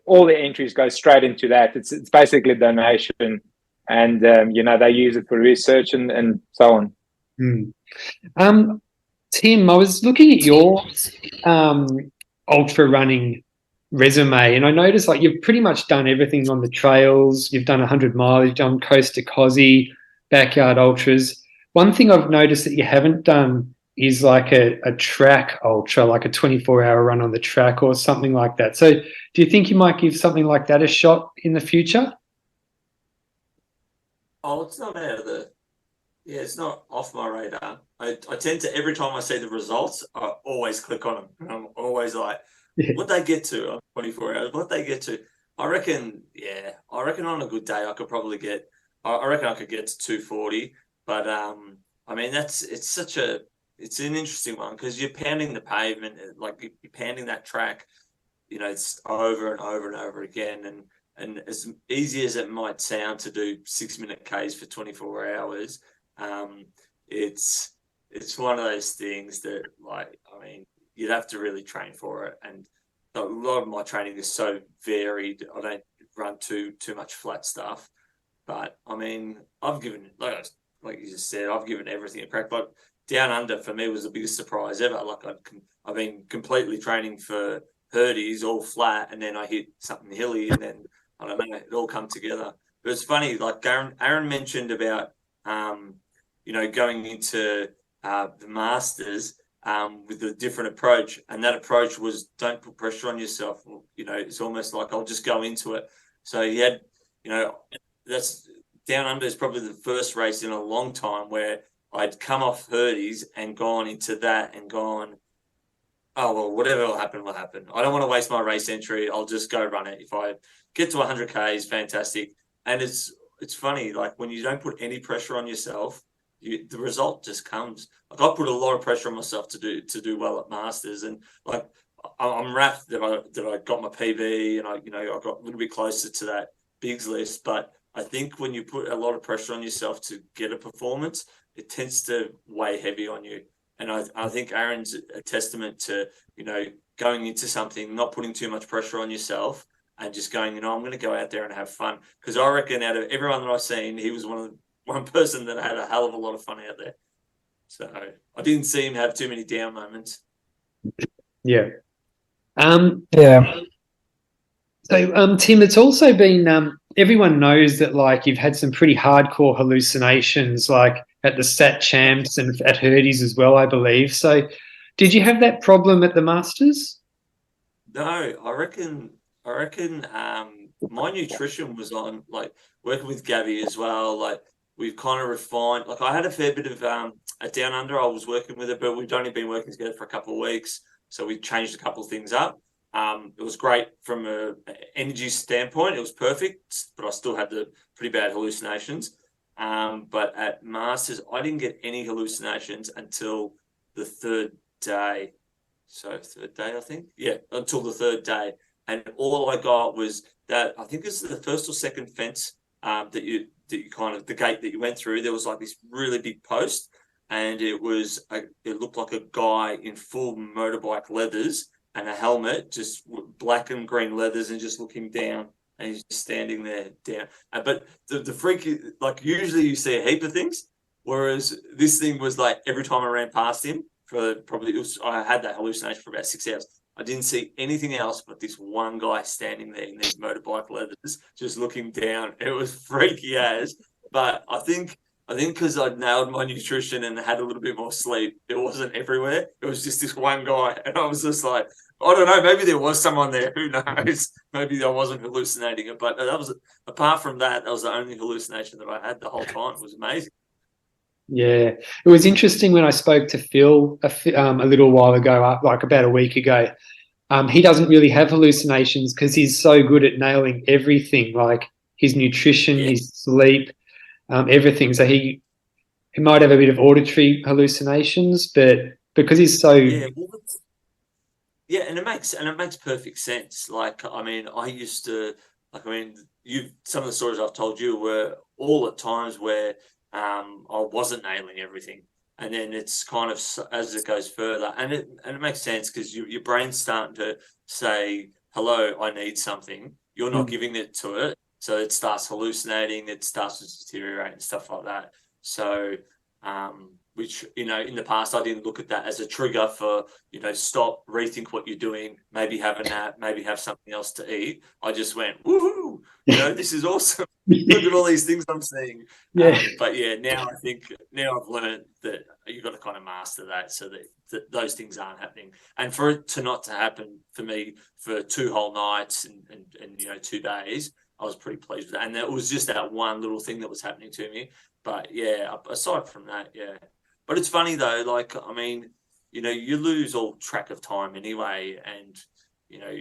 S4: all the entries go straight into that. It's basically a donation, and they use it for research and so on.
S1: Tim, I was looking at your ultra running resume, and I noticed like you've pretty much done everything on the trails. You've done 100 miles, you've done coast to Cozzy, backyard ultras. One thing I've noticed that you haven't done is like a track ultra, like a 24-hour run on the track or something like that. So do you think you might give something like that a shot in the future?
S2: Oh, it's not it's not off my radar. I tend to, every time I see the results, I always click on them. And I'm always like, what they get to on 24 hours, what they get to. I reckon on a good day, I could probably get, I reckon I could get to 240. But, I mean, it's an interesting one because you're pounding the pavement, like you're pounding that track, it's over and over and over again. And as easy as it might sound to do 6-minute Ks for 24 hours, it's one of those things that, like, I mean, you'd have to really train for it. And a lot of my training is so varied. I don't run too much flat stuff. But, I mean, I've given, like you just said, I've given everything a crack. Like, Down Under for me was the biggest surprise ever. Like, I've been completely training for Herdies, all flat, and then I hit something hilly, and then, I don't know, it all come together. But it's funny, like Aaron mentioned about, going into the Masters with a different approach. And that approach was don't put pressure on yourself. It's almost like I'll just go into it. So he had, that's Down Under is probably the first race in a long time where I'd come off Herdies and gone into that and gone, oh, well, whatever will happen, will happen. I don't want to waste my race entry. I'll just go run it. If I get to 100 Ks, fantastic. And it's funny, like when you don't put any pressure on yourself, the result just comes. Like I put a lot of pressure on myself to do well at Masters, and like I'm wrapped that I got my PB and I got a little bit closer to that bigs list. But I think when you put a lot of pressure on yourself to get a performance, it tends to weigh heavy on you. And I think Aaron's a testament to, going into something, not putting too much pressure on yourself and just going, I'm going to go out there and have fun. Because I reckon out of everyone that I've seen, he was one person that had a hell of a lot of fun out there. So I didn't see him have too many down moments.
S1: Yeah.
S3: Yeah.
S1: So, Tim, it's also been, everyone knows that, like, you've had some pretty hardcore hallucinations, like at the Sat Champs and at Herdies as well, I believe. So did you have that problem at the Masters?
S2: No, I reckon my nutrition was on, like, working with Gabby as well. Like, we've kind of refined. Like, I had a fair bit of at Down Under. I was working with it, but we'd only been working together for a couple of weeks, so we changed a couple of things up. It was great from an energy standpoint. It was perfect, but I still had the pretty bad hallucinations. But at Masters, I didn't get any hallucinations until the third day. So third day, I think. Yeah, until the third day. And all I got was that, I think it's the first or second fence that you kind of, the gate that you went through, there was like this really big post, and it looked like a guy in full motorbike leathers and a helmet, just black and green leathers, and just looking down and he's just standing there down. But the freaky, like usually you see a heap of things, whereas this thing was like every time I ran past him for I had that hallucination for about 6 hours. I didn't see anything else but this one guy standing there in these motorbike leathers, just looking down. It was freaky as, but I think because I'd nailed my nutrition and had a little bit more sleep, it wasn't everywhere. It was just this one guy, and I was just like, I don't know, maybe there was someone there. Who knows? Maybe I wasn't hallucinating it, but that was, apart from that, that was the only hallucination that I had the whole time. It was amazing.
S1: Yeah, it was interesting when I spoke to Phil a little while ago, like about a week ago. He doesn't really have hallucinations because he's so good at nailing everything, like his nutrition, his sleep, everything. So he might have a bit of auditory hallucinations, but because he's so
S2: and it makes perfect sense. Like, I mean, I used to, like, I mean, some of the stories I've told you were all at times where I wasn't nailing everything. And then it's kind of, as it goes further, and it makes sense because your brain's starting to say, hello, I need something. You're not giving it to it. So it starts hallucinating, it starts to deteriorate and stuff like that. So, which, you know, in the past, I didn't look at that as a trigger for, you know, stop, rethink what you're doing, maybe have a nap, maybe have something else to eat. I just went, woohoo, you know, this is awesome. Look at all these things I'm seeing. But yeah, now I've learned that you've got to kind of master that so that those things aren't happening. And for it to not to happen for me for 2 whole nights and you know, 2 days, I was pretty pleased with that. And it was just that one little thing that was happening to me. But yeah, aside from that, yeah. But it's funny though, like, I mean, you know, you lose all track of time anyway. And, you know,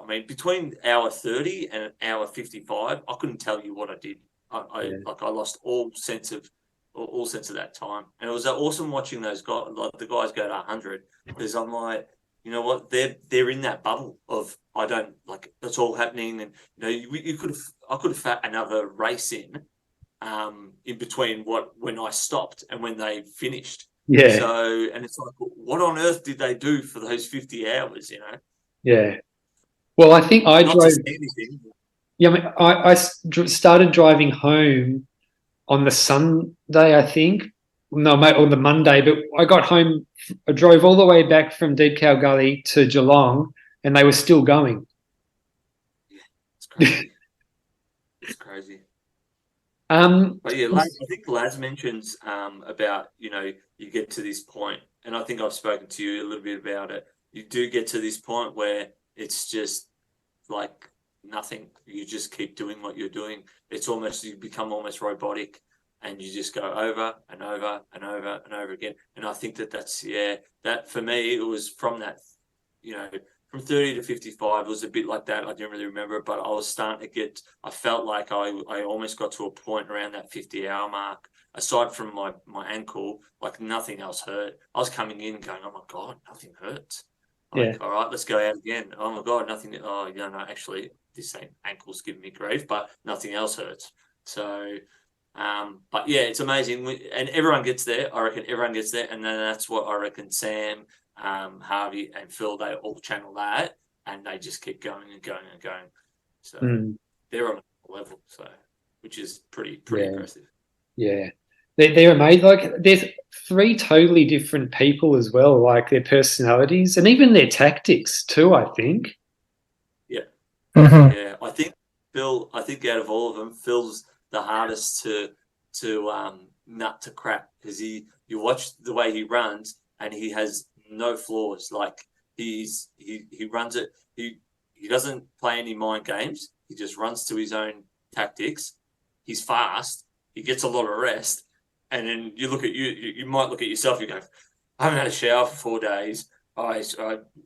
S2: I mean, between hour 30 and hour 55, I couldn't tell you what I did. I lost all sense of that time. And it was awesome watching those guys, like the guys go to 100, because I'm like, you know what, they're in that bubble of, I don't, like, it's all happening. And, you know, I could have fat another race in between when I stopped and when they finished.
S1: Yeah.
S2: So, and it's like, what on earth did they do for those 50 hours, you know?
S1: Yeah. Well, I think I drove. Yeah, I mean, I started driving home on the Sunday, I think. No, mate, on the Monday. But I got home. I drove all the way back from Dead Cow Gully to Geelong, and they were still going.
S2: Yeah, it's crazy. It's crazy. But yeah, I think Laz mentions about, you know, you get to this point, and I think I've spoken to you a little bit about it. You do get to this point where it's just like nothing. You just keep doing what you're doing. It's almost, you become almost robotic, and you just go over and over and over and over again. And I think that for me, it was from that, you know, from 30 to 55, it was a bit like that. I didn't really remember it, but I was starting to I felt like I almost got to a point around that 50-hour mark. Aside from my ankle, like nothing else hurt. I was coming in going, oh my God, nothing hurts. Like, all right, let's go out again. Oh my God, nothing. Oh, yeah, no, actually, this ankle's giving me grief, but nothing else hurts. So, but yeah, it's amazing. And everyone gets there. I reckon everyone gets there. And then that's what I reckon Sam, Harvey and Phil, they all channel that, and they just keep going and going and going. So they're on a level, so which is pretty impressive. Yeah.
S1: They're amazing. Like, there's 3 totally different people as well, like their personalities and even their tactics too, I think.
S2: Yeah.
S3: Mm-hmm.
S2: Yeah. I think out of all of them, Phil's the hardest to nut to crack, because you watch the way he runs and he has no flaws. Like, he runs it. He doesn't play any mind games. He just runs to his own tactics. He's fast. He gets a lot of rest. And then you look at you might look at yourself, you go, I haven't had a shower for 4 days.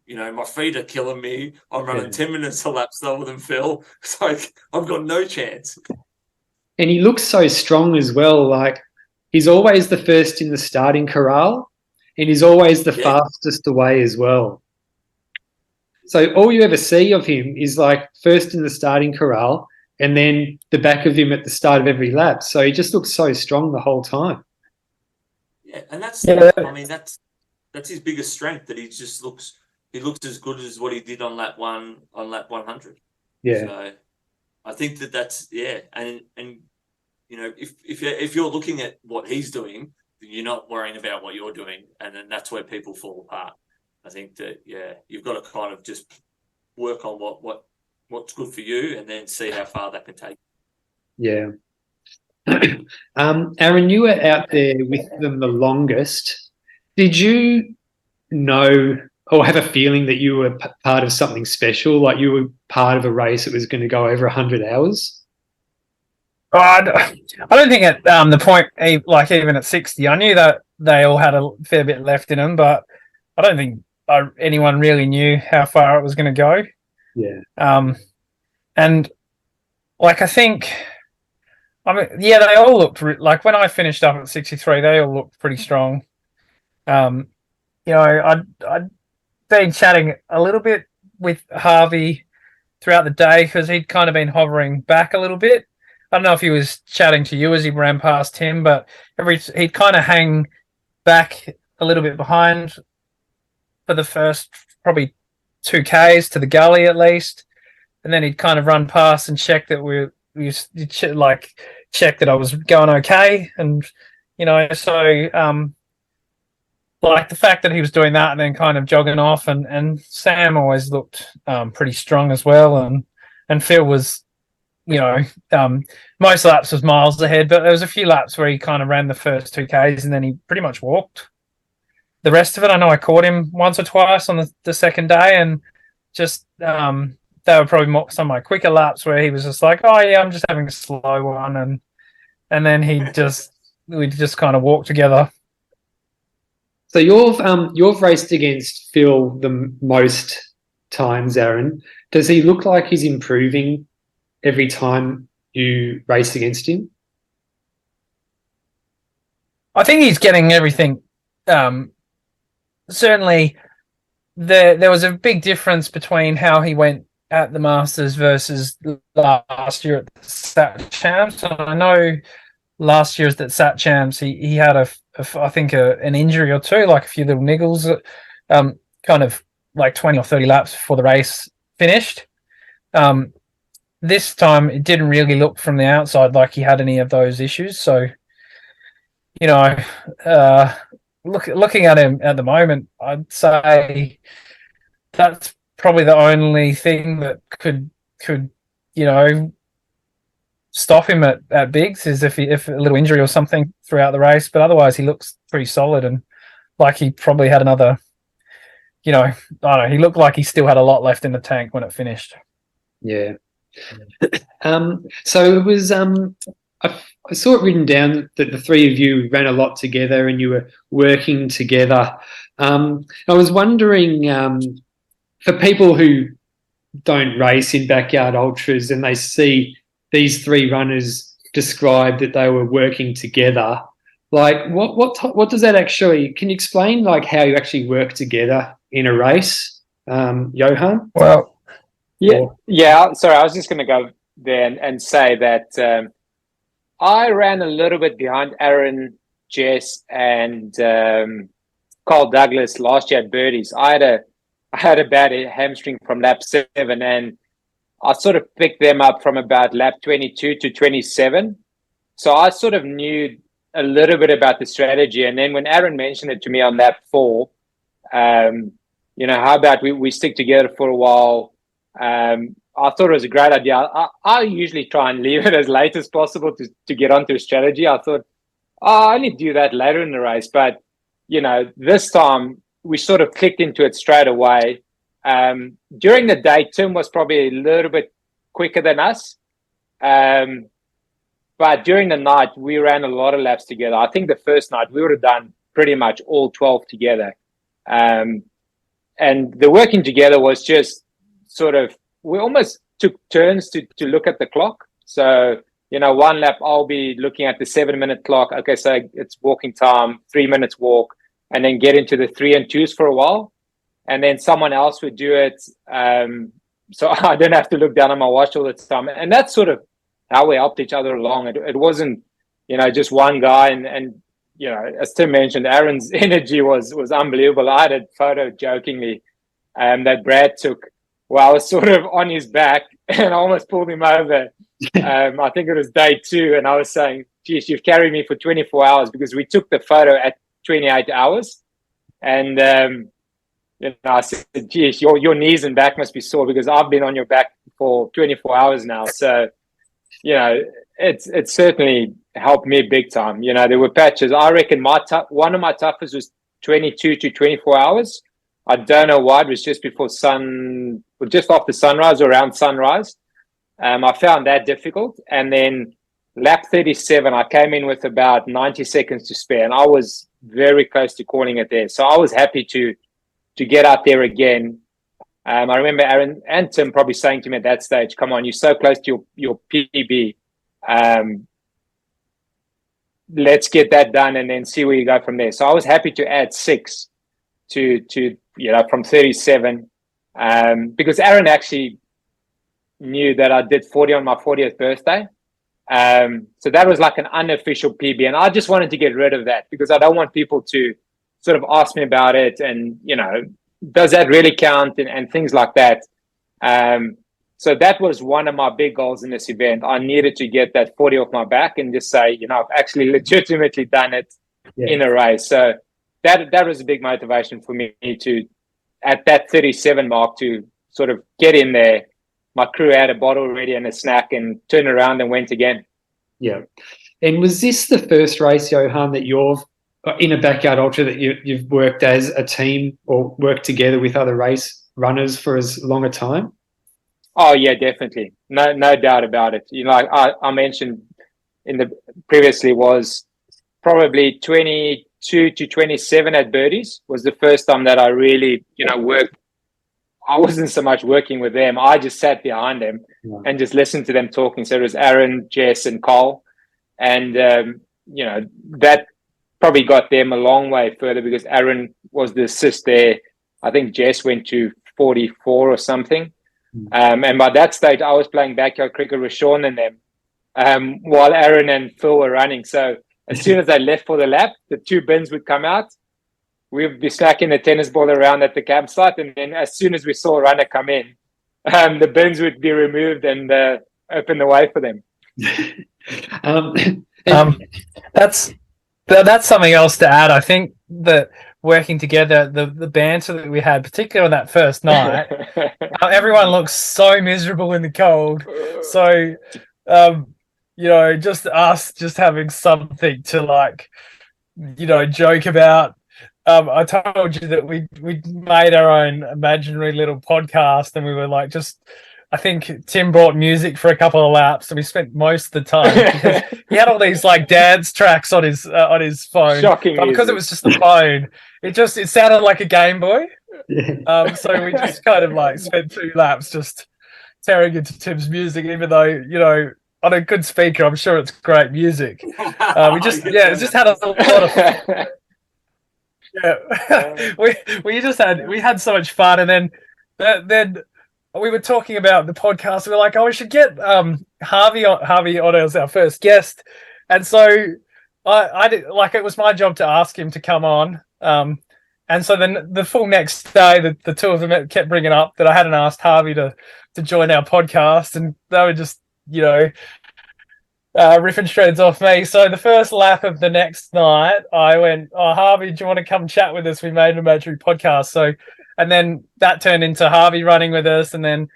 S2: You know, my feet are killing me. I'm running 10 minutes a lap slower than Phil. It's like, I've got no chance.
S1: And he looks so strong as well. Like, he's always the first in the starting corral, and he's always the fastest away as well. So all you ever see of him is like first in the starting corral, and then the back of him at the start of every lap. So he just looks so strong the whole time.
S2: Yeah, and I mean, that's his biggest strength, that he looks as good as what he did on lap 100.
S1: Yeah.
S2: So, I think that's and you know, if you're looking at what he's doing, you're not worrying about what you're doing, and then that's where people fall apart. I think that you've got to kind of just work on what's good for you, and then see how far that can take.
S1: Yeah. Aaron, you were out there with them the longest. Did you know or have a feeling that you were part of something special, like you were part of a race that was going to go over 100 hours?
S3: Oh, I don't think at the point, like even at 60, I knew that they all had a fair bit left in them, but I don't think anyone really knew how far it was going to go.
S1: Yeah.
S3: And like I think, I mean, yeah, they all looked like when I finished up at 63, they all looked pretty strong. You know, I'd been chatting a little bit with Harvey throughout the day because he'd kind of been hovering back a little bit. I don't know if he was chatting to you as he ran past him, but he'd kind of hang back a little bit behind for the first probably 2Ks to the gully at least, and then he'd kind of run past and check that check that I was going okay, and you know, so like the fact that he was doing that and then kind of jogging off, and Sam always looked pretty strong as well, and Phil was, you know, most laps was miles ahead, but there was a few laps where he kind of ran the first 2Ks and then he pretty much walked the rest of it. I know I caught him once or twice on the second day, and just they were probably some of my quicker laps where he was just like, oh yeah, I'm just having a slow one, and then we'd just kind of walk together.
S1: So you've raced against Phil the most times, Aaron. Does he look like he's improving every time you race against him?
S3: I think he's getting everything. Certainly, there was a big difference between how he went at the Masters versus last year at the Sat Champs. I know last year's at Sat Champs, he had I think an injury or two, like a few little niggles, kind of like 20 or 30 laps before the race finished. This time, it didn't really look from the outside like he had any of those issues. So, you know, looking at him at the moment, I'd say that's probably the only thing that could you know, stop him at Biggs is if a little injury or something throughout the race. But otherwise, he looks pretty solid, and like he probably had another, you know, I don't know, he looked like he still had a lot left in the tank when it finished.
S1: Yeah. So it was I saw it written down that the three of you ran a lot together and you were working together. I was wondering, for people who don't race in backyard ultras and they see these three runners describe that they were working together, like what does that actually? Can you explain like how you actually work together in a race, Johan?
S3: Well,
S4: yeah. Sorry, I was just going to go there and say that I ran a little bit behind Aaron, Jess, and Carl Douglas last year at Birdies. I had a bad hamstring from lap 7, and I sort of picked them up from about lap 22 to 27. So I sort of knew a little bit about the strategy. And then when Aaron mentioned it to me on lap 4, you know, how about we stick together for a while? I thought it was a great idea. I usually try and leave it as late as possible to get onto a strategy. I thought, I only do that later in the race. But, you know, this time we sort of clicked into it straight away. During the day, Tim was probably a little bit quicker than us. But during the night, we ran a lot of laps together. I think the first night we would have done pretty much all 12 together. And the working together was just sort of, we almost took turns to look at the clock. So, you know, one lap I'll be looking at the 7-minute clock. Okay, so it's walking time, 3 minutes walk, and then get into the 3 and 2s for a while. And then someone else would do it. So I don't have to look down at my watch all the time. And that's sort of how we helped each other along. It wasn't, you know, just one guy. And you know, as Tim mentioned, Aaron's energy was unbelievable. I had a photo jokingly that Brad took Well, I was sort of on his back and I almost pulled him over. I think it was day 2. And I was saying, geez, you've carried me for 24 hours because we took the photo at 28 hours. And, I said, geez, your knees and back must be sore because I've been on your back for 24 hours now. So, it's certainly helped me big time. There were patches. I reckon one of my toughest was 22 to 24 hours. I don't know why. It was just just after sunrise or around sunrise. I found that difficult. And then lap 37, I came in with about 90 seconds to spare. And I was very close to calling it there. So I was happy to get out there again. I remember Aaron and Tim probably saying to me at that stage, come on, you're so close to your PB. Let's get that done and then see where you go from there. So I was happy to add 6 to from 37, because Aaron actually knew that I did 40 on my 40th birthday. So that was like an unofficial PB, and I just wanted to get rid of that because I don't want people to sort of ask me about it and, does that really count and things like that. So that was one of my big goals in this event. I needed to get that 40 off my back and just say, I've actually legitimately done it in a race. So that was a big motivation for me to, at that 37 mark, to sort of get in there. My crew had a bottle ready and a snack and turned around and went again.
S1: Yeah. And was this the first race, Johan, that you've in a backyard ultra that you've worked as a team or worked together with other race runners for as long a time?
S4: Oh yeah, definitely. No doubt about it. I mentioned previously was probably 22 to 27 at Birdies was the first time that I really, worked. I wasn't so much working with them. I just sat behind them and just listened to them talking. So it was Aaron, Jess, and Carl. And, that probably got them a long way further because Aaron was the assist there. I think Jess went to 44 or something. And by that stage, I was playing backyard cricket with Sean and them while Aaron and Phil were running. So as soon as I left for the lap, the 2 bins would come out. We'd be stacking the tennis ball around at the campsite. And then as soon as we saw a runner come in, the bins would be removed and open the way for them.
S3: That's something else to add. I think that working together, the banter that we had, particularly on that first night, everyone looks so miserable in the cold. So, just us just having something to joke about. I told you that we made our own imaginary little podcast, and we were I think Tim brought music for a couple of laps, and we spent most of the time because he had all these dance tracks on his phone.
S4: Shocking,
S3: but because it was just the phone, it sounded like a Game Boy.
S1: Yeah.
S3: So we just kind of spent 2 laps just tearing into Tim's music, even though on a good speaker, I'm sure it's great music. It just had a lot of. Yeah, we had so much fun, and then we were talking about the podcast. We were like, we should get Harvey on as our first guest, and so I did, it was my job to ask him to come on. And so then the full next day, the 2 of them kept bringing up that I hadn't asked Harvey to join our podcast, and they were just riffing shreds off me. So the first lap of the next night, I went, Harvey, do you want to come chat with us? We made an imaginary podcast. So, and then that turned into Harvey running with us. And then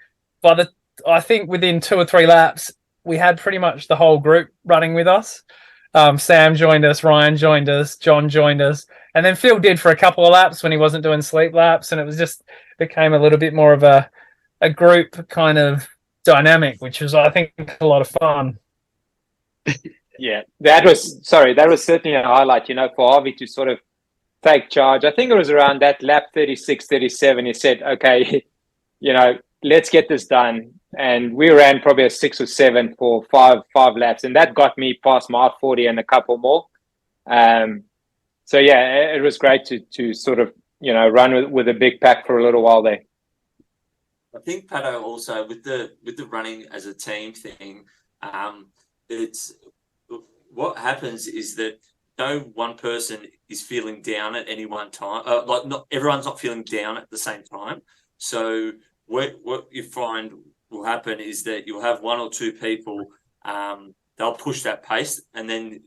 S3: I think within 2 or 3 laps, we had pretty much the whole group running with us. Sam joined us, Ryan joined us, John joined us. And then Phil did for a couple of laps when he wasn't doing sleep laps. And it was became a little bit more of a group kind of dynamic, which was, I think, a lot of fun.
S4: Yeah, that was certainly a highlight, for Harvey to sort of take charge. I think it was around that lap 36, 37. He said, okay, let's get this done. And we ran probably a 6 or 7 for five laps. And that got me past my 40 and a couple more. So yeah, it was great to sort of, run with a big pack for a little while there.
S2: I think, Pato, also with the running as a team thing, it's what happens is that no one person is feeling down at any one time. Not everyone's not feeling down at the same time. So what you find will happen is that you'll have one or two people, they'll push that pace, and then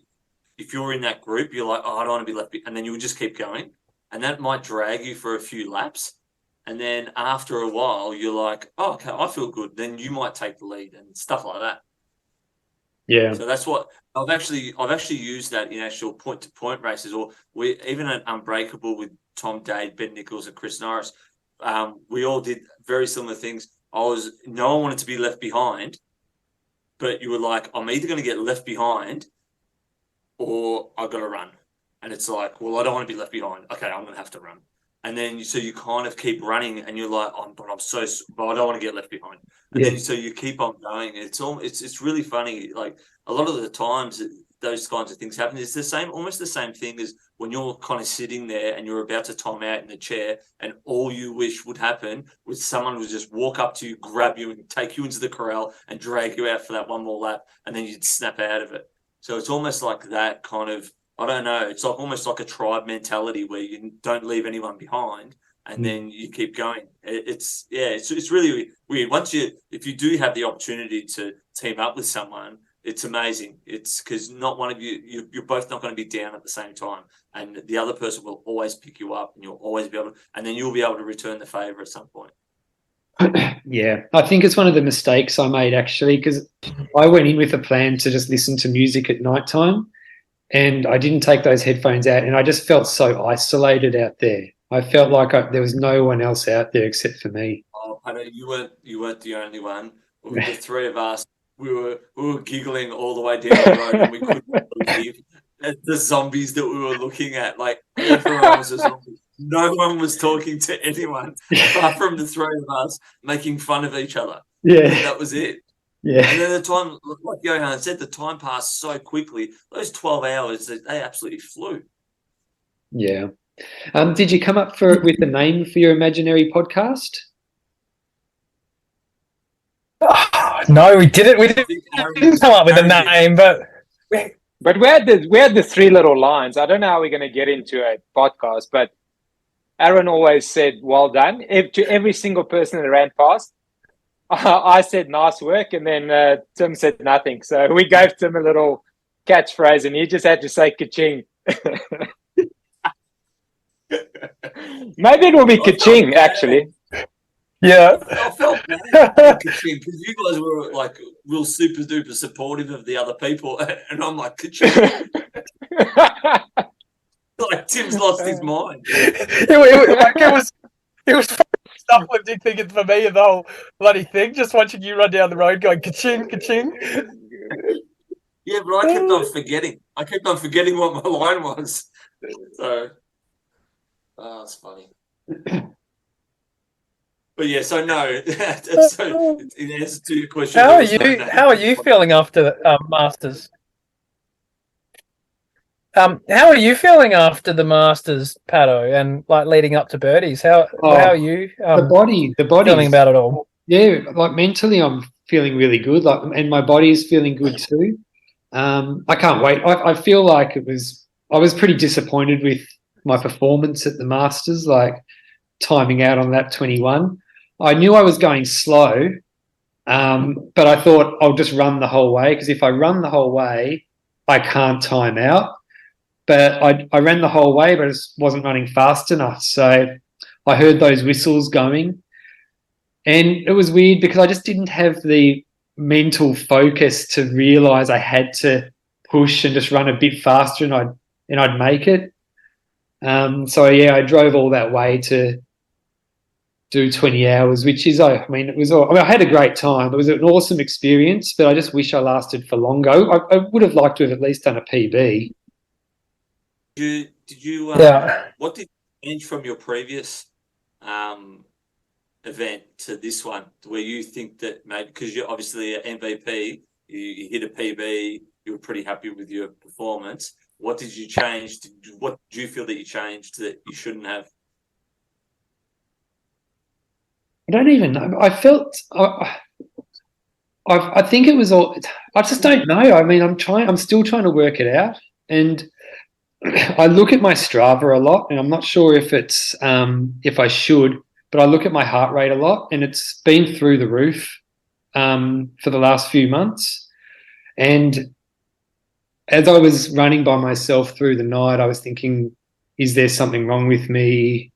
S2: if you're in that group, you're like, oh, I don't want to be left behind, and then you'll just keep going, and that might drag you for a few laps, and then after a while, you're like, oh, okay, I feel good. Then you might take the lead and stuff like that.
S1: Yeah.
S2: So that's what I've actually used that in actual point-to-point races, or even at Unbreakable with Tom Dade, Ben Nichols, and Chris Norris. We all did very similar things. No one wanted to be left behind, but you were like, I'm either going to get left behind or I've got to run. And it's like, well, I don't want to be left behind. Okay, I'm going to have to run. And then so you kind of keep running, and you're like, but I don't want to get left behind. And then so you keep on going. It's really funny. Like a lot of the times those kinds of things happen. It's almost the same thing as when you're kind of sitting there and you're about to time out in the chair, and all you wish would happen was someone would just walk up to you, grab you, and take you into the corral and drag you out for that one more lap, and then you'd snap out of it. So it's almost like that kind of, I don't know, it's like almost like a tribe mentality where you don't leave anyone behind, and then you keep going. It's really weird. If you do have the opportunity to team up with someone, it's amazing. It's because not one of you're both not going to be down at the same time, and the other person will always pick you up, and you'll always be able to, and then you'll be able to return the favor at some point.
S1: Yeah, I think it's one of the mistakes I made, actually, because I went in with a plan to just listen to music at nighttime, and I didn't take those headphones out, and I just felt so isolated out there. I felt like there was no one else out there except for me.
S2: Oh, I know you weren't the only one. The three of us, we were giggling all the way down the road, and we couldn't believe the zombies that we were looking at. Like everyone was a zombie. No one was talking to anyone apart from the three of us making fun of each other.
S1: Yeah,
S2: and that was it.
S1: Yeah,
S2: and then the time, like Johan said, the time passed so quickly. Those 12 hours, they absolutely flew.
S1: Yeah. Did you come up with a name for your imaginary podcast?
S3: No, we didn't. We didn't come up with a name, but
S4: we had the three little lines. I don't know how we're going to get into a podcast, but Aaron always said, "Well done," to every single person that ran past. I said, "Nice work," and then Tim said nothing. So we gave Tim a little catchphrase, and he just had to say "ka-ching." Maybe it will be ka-ching, actually.
S3: Yeah.
S2: I felt bad because you guys were like real super duper supportive of the other people, and I'm like, ka-ching. Like Tim's lost his mind.
S3: It was uplifting thinking for me of the whole bloody thing, just watching you run down the road going ka-ching, ka-ching.
S2: Yeah, but I kept on forgetting. I kept on forgetting what my line was. So, it's funny. But yeah, so no. So in answer to your question,
S3: how are you feeling after Masters? How are you feeling after the Masters, Pato, and like leading up to birdies? How are you?
S1: The body
S3: feeling about it all.
S1: Yeah, like mentally, I'm feeling really good. Like, and my body is feeling good too. I can't wait. I feel like I was pretty disappointed with my performance at the Masters, like timing out on lap 21. I knew I was going slow, but I thought I'll just run the whole way, because if I run the whole way, I can't time out. But I ran the whole way, but it wasn't running fast enough. So I heard those whistles going. And it was weird because I just didn't have the mental focus to realise I had to push and just run a bit faster and I'd make it. So, yeah, I drove all that way to do 20 hours, which is, I had a great time. It was an awesome experience, but I just wish I lasted for longer. I would have liked to have at least done a PB.
S2: Did you what did you change from your previous event to this one, where you think that maybe because you're obviously an MVP, you hit a PB, you were pretty happy with your performance? What did you change? What did you feel that you changed that you shouldn't have?
S1: I don't even know. I felt I think it was all. I just don't know. I mean, I'm still trying to work it out, and I look at my Strava a lot, and I'm not sure if it's if I should, but I look at my heart rate a lot, and it's been through the roof for the last few months. And as I was running by myself through the night, I was thinking, is there something wrong with me?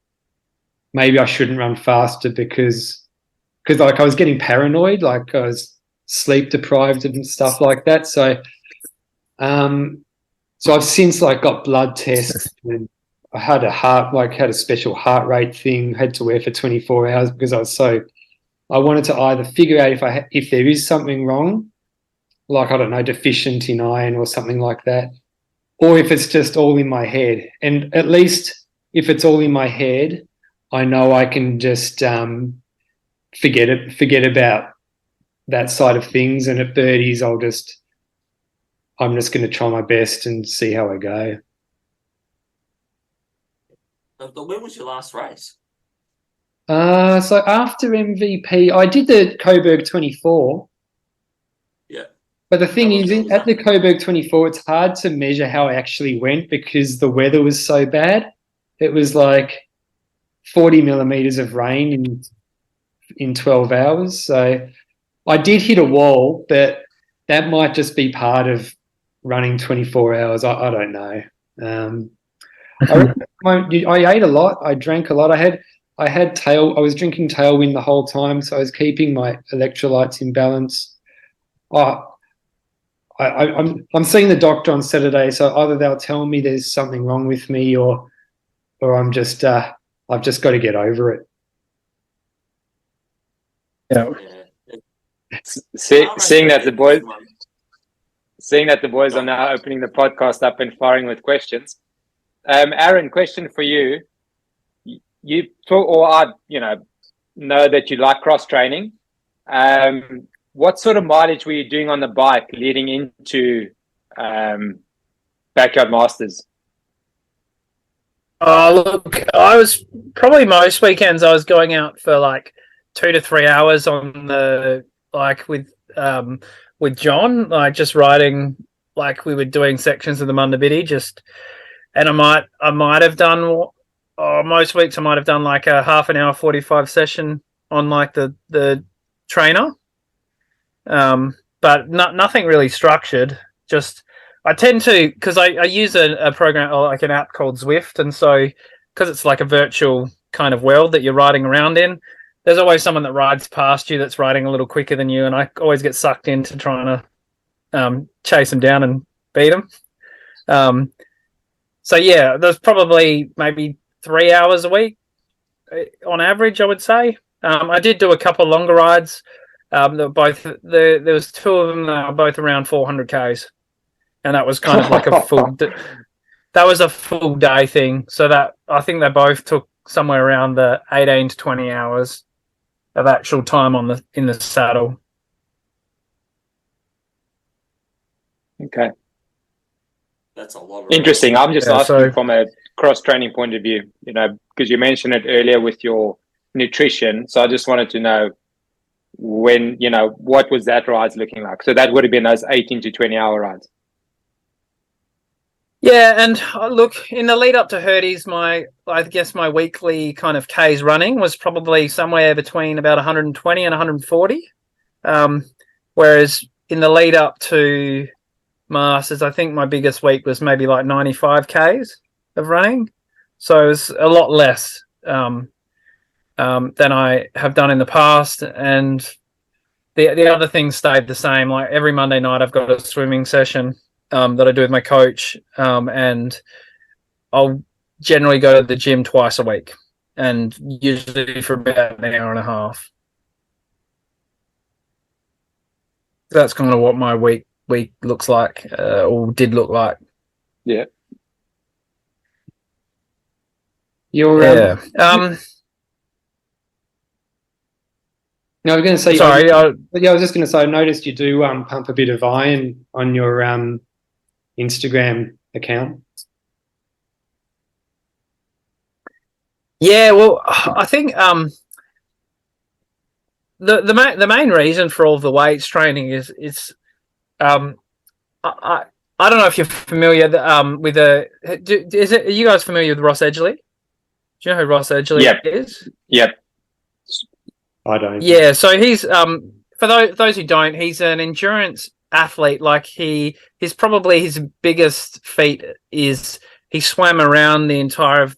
S1: Maybe I shouldn't run faster because like I was getting paranoid, like I was sleep deprived and stuff like that. So I've since like got blood tests, and I had a special heart rate thing, had to wear for 24 hours because I wanted to either figure out if there is something wrong, like, I don't know, deficient in iron or something like that, or if it's just all in my head. And at least if it's all in my head, I know I can just forget about that side of things. And at birdies, I'm just going to try my best and see how I go.
S2: When was your last race?
S1: So after MVP, I did the Coburg 24.
S2: Yeah.
S1: But the thing is, at the Coburg 24, it's hard to measure how I actually went because the weather was so bad. It was like 40 millimeters of rain in 12 hours. So I did hit a wall, but that might just be part of running 24 hours. I don't know. I ate a lot. I drank a lot. I was drinking Tailwind the whole time, so I was keeping my electrolytes in balance. I'm seeing the doctor on Saturday, so either they'll tell me there's something wrong with me, or I'm just I've just got to get over it.
S3: Yeah.
S4: Seeing that the boys are now opening the podcast up and firing with questions. Aaron, question for you. You talk, or I, know that you like cross training. What sort of mileage were you doing on the bike leading into Backyard Masters?
S3: Look, I was probably most weekends I was going out for like 2 to 3 hours on the with John, like just riding, like we were doing sections of the Mundabiddy, and I might have done most weeks I might have done like a half an hour 45 session on like the trainer, but nothing really structured. Just I tend to, because I use a program or like an app called Zwift, and so because it's like a virtual kind of world that you're riding around in, there's always someone that rides past you that's riding a little quicker than you, and I always get sucked into trying to chase them down and beat them. So yeah, there's probably maybe 3 hours a week on average, I would say. I did do a couple longer rides. There was 2 of them that were both around 400 k's, and that was kind of like a full. That was a full day thing. So that I think they both took somewhere around the 18 to 20 hours of actual time in the saddle.
S2: Okay. That's a lot of
S4: interesting. I'm just asking from a cross-training point of view, because you mentioned it earlier with your nutrition. So I just wanted to know when, what was that rides looking like? So that would have been those 18 to 20-hour rides.
S3: Yeah, and look, in the lead up to Hurdy's, I guess my weekly kind of K's running was probably somewhere between about 120 and 140. Whereas in the lead up to Masters, I think my biggest week was maybe like 95 Ks of running. So it was a lot less than I have done in the past. And the other things stayed the same. Like every Monday night, I've got a swimming session that I do with my coach. And I'll generally go to the gym twice a week, and usually for about an hour and a half. That's kind of what my week looks like, or did look like.
S4: Yeah.
S1: Yeah. No, I was going to say.
S3: Sorry.
S1: I was just going to say. I noticed you do pump a bit of iron on your Instagram account.
S3: Yeah. Well, I think the main reason for all the weights training is I don't know if you're familiar with are you guys familiar with Ross Edgley? Do you know who Ross Edgley is?
S4: Yep.
S1: I don't.
S3: Yeah, so he's for those who don't, he's an endurance athlete. Like his probably his biggest feat is he swam around the entire of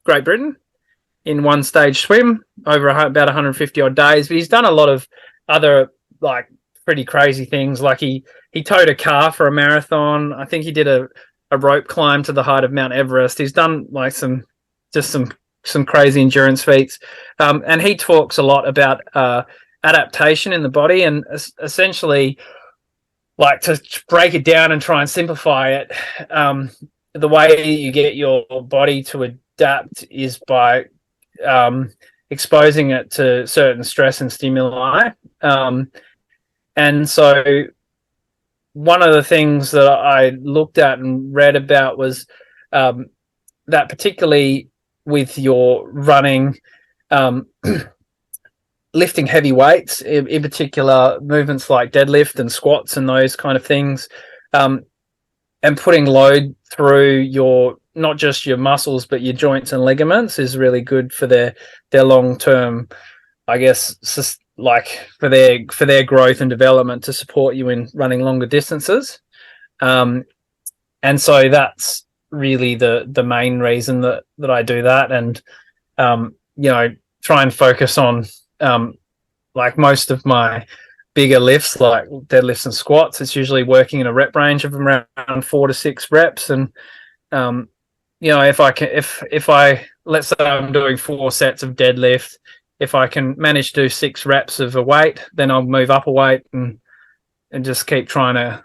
S3: Great Britain in one stage swim over about 150 odd days. But he's done a lot of other like pretty crazy things. Like he towed a car for a marathon. I think he did a rope climb to the height of Mount Everest. He's done like some crazy endurance feats. And he talks a lot about adaptation in the body, and essentially, like, to break it down and try and simplify it, the way you get your body to adapt is by exposing it to certain stress and stimuli. And so one of the things that I looked at and read about was that particularly with your running, lifting heavy weights, in particular movements like deadlift and squats and those kind of things, and putting load through your, not just your muscles but your joints and ligaments, is really good for their long term, I guess, like for their growth and development, to support you in running longer distances. And so that's really the main reason that I do that. And try and focus on like most of my bigger lifts, like deadlifts and squats, it's usually working in a rep range of around 4 to 6 reps. And if I let's say I'm doing 4 sets of deadlift, if I can manage to do 6 reps of a weight, then I'll move up a weight and just keep trying to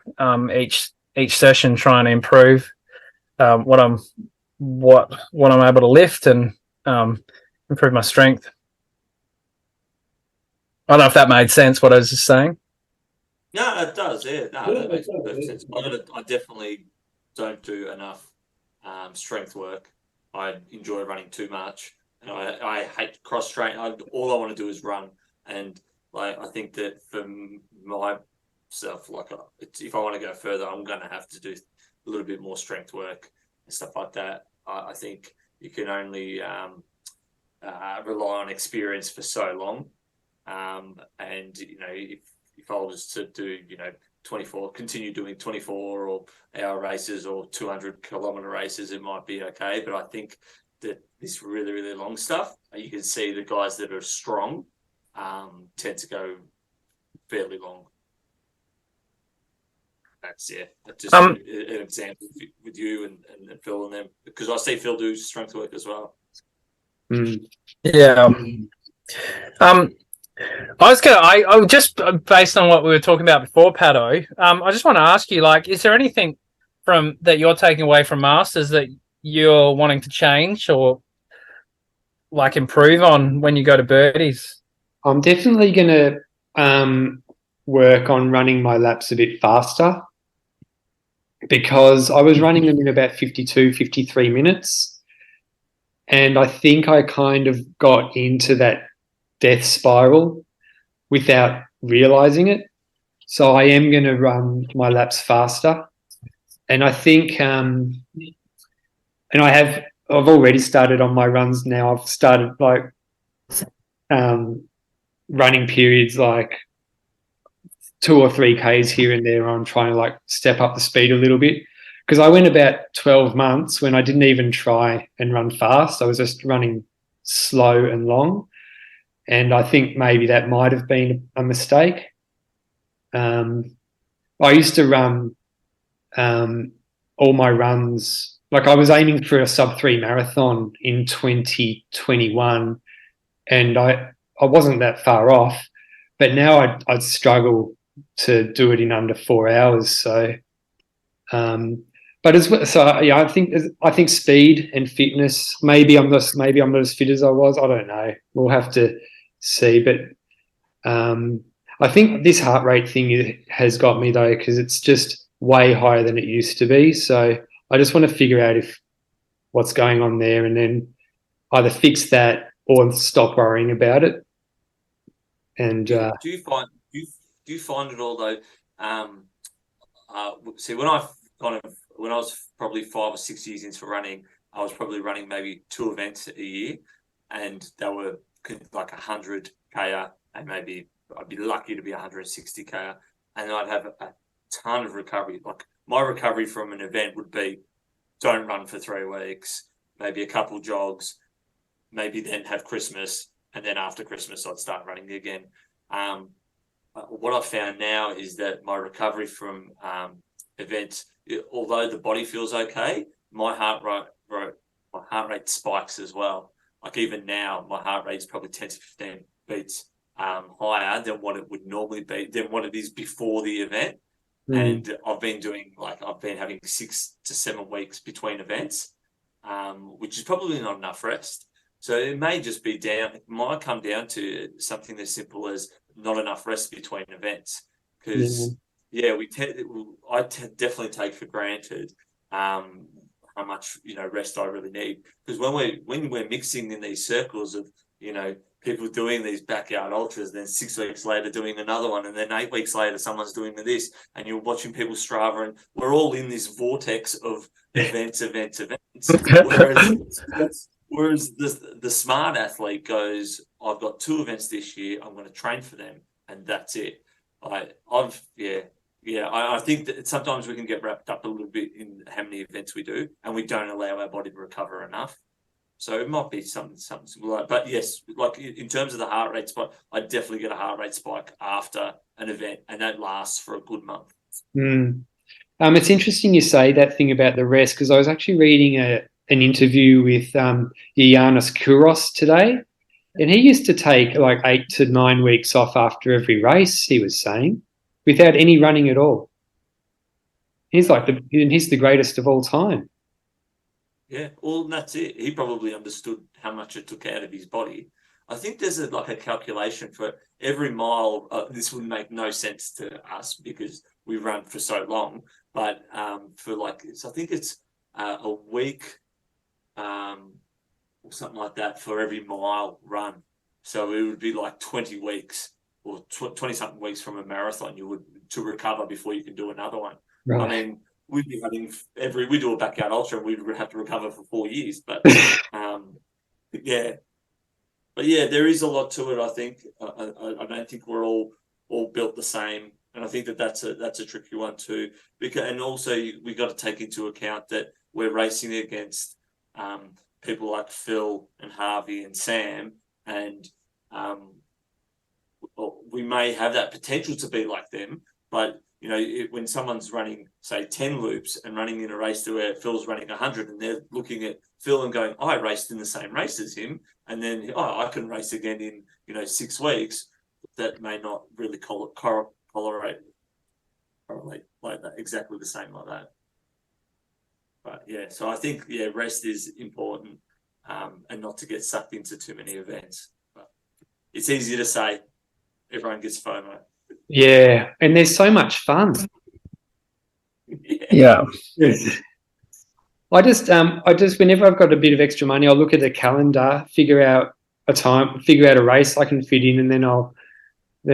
S3: each session trying to improve what I'm able to lift and improve my strength. I don't know if that made sense, what I was just saying.
S2: No, it does. Yeah, no, that makes perfect sense. I definitely don't do enough strength work. I enjoy running too much, and I hate cross train. All I want to do is run, and like I think that for myself, like if I want to go further, I'm going to have to do a little bit more strength work and stuff like that. I think you can only rely on experience for so long. And if I was to do 24, continue doing 24 or hour races or 200-kilometer races, it might be okay. But I think that this really, really long stuff, you can see the guys that are strong tend to go fairly long. That's just an example with you and Phil and them, because I see Phil do strength work as well.
S3: Yeah. I just based on what we were talking about before, Pato, I just want to ask you, like, is there anything from that you're taking away from Masters that you're wanting to change or like improve on when you go to birdies?
S1: I'm definitely going to work on running my laps a bit faster, because I was running them in about 52, 53 minutes. And I think I kind of got into that death spiral without realizing it. So I am going to run my laps faster. And I think, and I've already started on my runs now. I've started like running periods like 2 or 3 Ks here and there. I'm trying to like step up the speed a little bit, because I went about 12 months when I didn't even try and run fast. I was just running slow and long. And I think maybe that might have been a mistake. I used to run all my runs, like I was aiming for a sub-3 marathon in 2021, and I wasn't that far off, but now I'd struggle to do it in under 4 hours. So, I think speed and fitness. Maybe I'm not as fit as I was. I don't know. We'll have to see. But I think this heart rate thing has got me though, because it's just way higher than it used to be. So I just want to figure out what's going on there, and then either fix that or stop worrying about it. And
S2: do you find it all though? See, when I was probably 5 or 6 years into running, I was probably running maybe 2 events a year, and they were like 100 K, and maybe I'd be lucky to be 160 K, and I'd have a ton of recovery. Like my recovery from an event would be, don't run for 3 weeks, maybe a couple jogs, maybe then have Christmas, and then after Christmas I'd start running again. What I've found now is that my recovery from events, although the body feels okay, my heart rate spikes as well. Like even now, my heart rate is probably 10 to 15 beats higher than what it would normally be, than what it is before the event. And I've been having 6 to 7 weeks between events, which is probably not enough rest. So it may just be it might come down to something as simple as not enough rest between events. Because I definitely take for granted how much rest I really need. Because when we're mixing in these circles of people doing these backyard ultras, then 6 weeks later doing another one, and then 8 weeks later someone's doing this, and you're watching people Strava, and we're all in this vortex of events. Whereas the smart athlete goes, I've got 2 events this year, I'm going to train for them, and that's it. I think that sometimes we can get wrapped up a little bit in how many events we do, and we don't allow our body to recover enough. So it might be something similar. But yes, like in terms of the heart rate spike, I definitely get a heart rate spike after an event, and that lasts for a good month.
S1: It's interesting you say that thing about the rest, because I was actually reading an interview with Ioannis Kouros today, and he used to take like 8 to 9 weeks off after every race, he was saying, without any running at all. He's the greatest of all time.
S2: Yeah, well, that's it. He probably understood how much it took out of his body. I think there's a calculation for every mile. This would make no sense to us because we run for so long, but I think it's a week or something like that for every mile run. So it would be like 20 weeks or 20-something weeks from a marathon to recover before you can do another one. Right. I mean, we'd be having we do a backyard ultra, and we'd have to recover for 4 years. But there is a lot to it. I think I don't think we're all built the same, and I think that's a tricky one too. And also we got to take into account that we're racing against people like Phil and Harvey and Sam, and we may have that potential to be like them, but when someone's running, say, 10 loops and running in a race to where Phil's running 100, and they're looking at Phil and going, I raced in the same race as him, and then, I can race again in, 6 weeks, that may not really correlate like that, exactly the same like that. But, so I think, rest is important, and not to get sucked into too many events. But it's easy to say. Everyone gets FOMO.
S1: Yeah, and there's so much fun.
S3: Yeah.
S1: I just whenever I've got a bit of extra money, I'll look at the calendar, figure out a race I can fit in, and then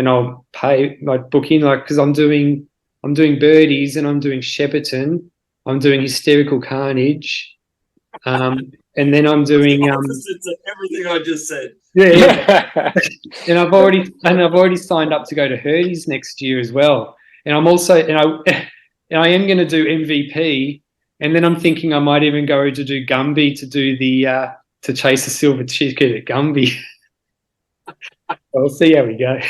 S1: I'll pay, like, book in, like, because I'm doing birdies, and I'm doing Shepparton, I'm doing Hysterical Carnage, and then I'm doing
S2: everything I just said.
S1: Yeah. and I've already signed up to go to Hurdy's next year as well. And I'm also I am going to do MVP, and then I'm thinking I might even go to do Gumby to do the to chase a silver ticket at Gumby. We'll see how we go.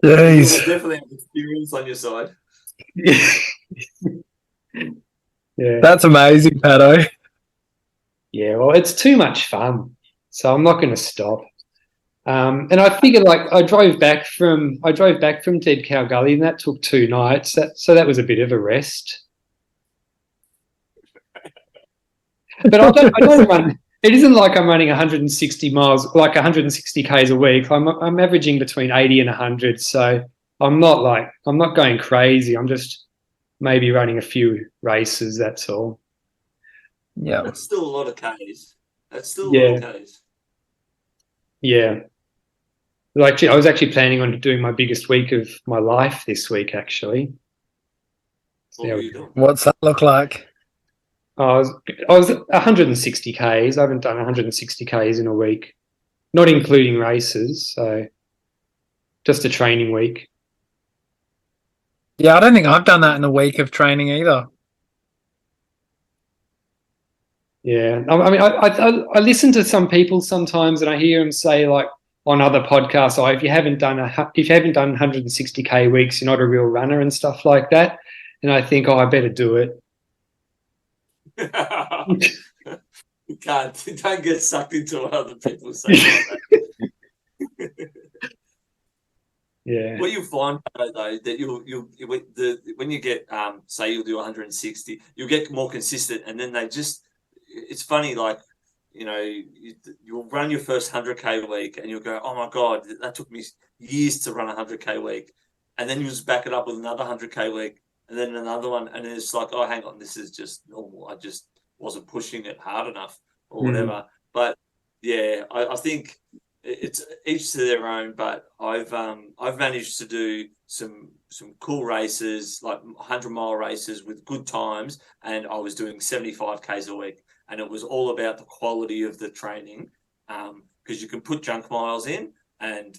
S2: Jeez. You definitely have experience on your side.
S1: Yeah,
S3: that's amazing, Pato.
S1: Yeah, well, it's too much fun, so I'm not going to stop. And I figured, like, I drove back from Dead Cow Gully, and that took 2 nights. So that was a bit of a rest. But I don't run. It isn't like I'm running 160 miles, like 160 k's a week. I'm averaging between 80 and 100. So I'm not going crazy. I'm just maybe running a few races. That's all.
S3: Yeah,
S2: that's still a lot of Ks. A lot of Ks.
S1: Yeah. Like, I was actually planning on doing my biggest week of my life this week, actually.
S3: What's that look like?
S1: I was 160 Ks. I haven't done 160 Ks in a week, not including races. So just a training week.
S3: Yeah, I don't think I've done that in a week of training either.
S1: Yeah, I mean, I listen to some people sometimes, and I hear them say like on other podcasts, "Oh, if you haven't done 160 weeks, you're not a real runner," and stuff like that. And I think, oh, I better do it.
S2: You can't. You don't get sucked into what other people say like that.
S1: Yeah.
S2: What you find though that when you get say you'll do 160, you'll get more consistent, and then it's funny, like, you know, you'll run your first 100K week and you'll go, oh my god, that took me years to run a 100K week, and then you just back it up with another 100K week, and then another one, and then it's like, oh, hang on, this is just normal. I just wasn't pushing it hard enough or whatever. But yeah, I think it's each to their own. But I've managed to do some cool races, like 100-mile races with good times, and I was doing 75 Ks a week, and it was all about the quality of the training, because you can put junk miles in, and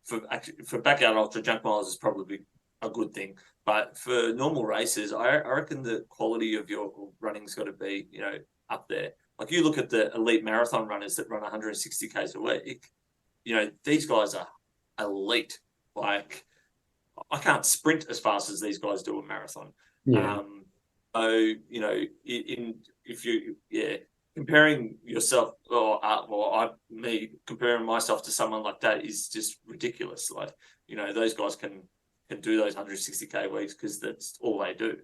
S2: for backyard ultra, junk miles is probably a good thing. But for normal races, I reckon the quality of your running's got to be, you know, up there. Like you look at the elite marathon runners that run 160 Ks a week, you know, these guys are elite. Like, I can't sprint as fast as these guys do a marathon.
S1: Yeah.
S2: So, you know, comparing yourself me comparing myself to someone like that is just ridiculous. Like, you know, those guys can do those 160K weeks because that's all they do.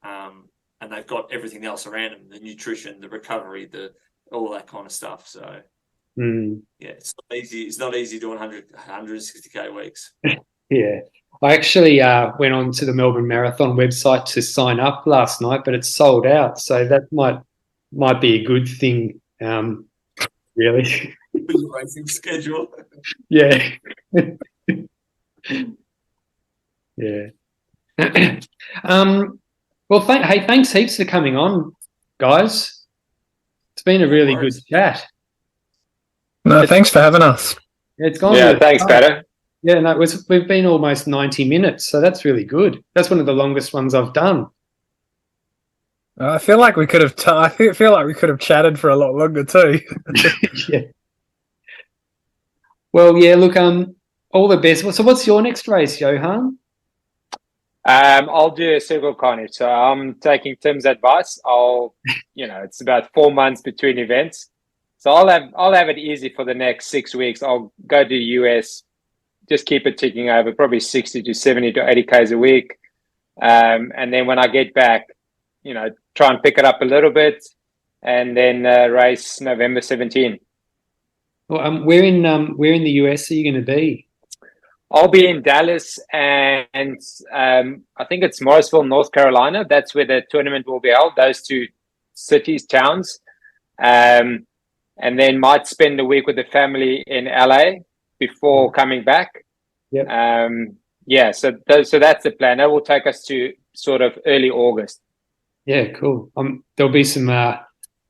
S2: And they've got everything else around them, the nutrition, the recovery, all that kind of stuff. So, yeah, it's not easy. It's not easy doing 160K weeks.
S1: Yeah. I actually went on to the Melbourne Marathon website to sign up last night, but it's sold out. So that might be a good thing, really.
S2: With your racing schedule.
S1: Yeah. Yeah. Well, thanks heaps for coming on, guys. It's been a really good chat.
S3: No, thanks for having us.
S1: It's gone.
S4: Yeah,
S1: really
S4: thanks,
S1: fast.
S4: Peter.
S1: Yeah, no, we've been almost 90 minutes, so that's really good. That's one of the longest ones I've done.
S3: I feel like we could have. Feel like we could have chatted for a lot longer too.
S1: Yeah. Well, yeah. Look, all the best. So, what's your next race, Johan?
S4: I'll do a circle carnage. So I'm taking Tim's advice. It's about 4 months between events. So I'll have it easy for the next 6 weeks. I'll go to the US, just keep it ticking over, probably 60 to 70 to 80 Ks a week. And then when I get back, you know, try and pick it up a little bit, and then race November 17.
S1: Well, where in the US are you going to be?
S4: I'll be in Dallas, and I think it's Morrisville, North Carolina. That's where the tournament will be held, those two towns. And then might spend the week with the family in LA before coming back.
S1: Yep.
S4: So that's the plan. That will take us to sort of early August.
S1: Yeah, cool. There'll be some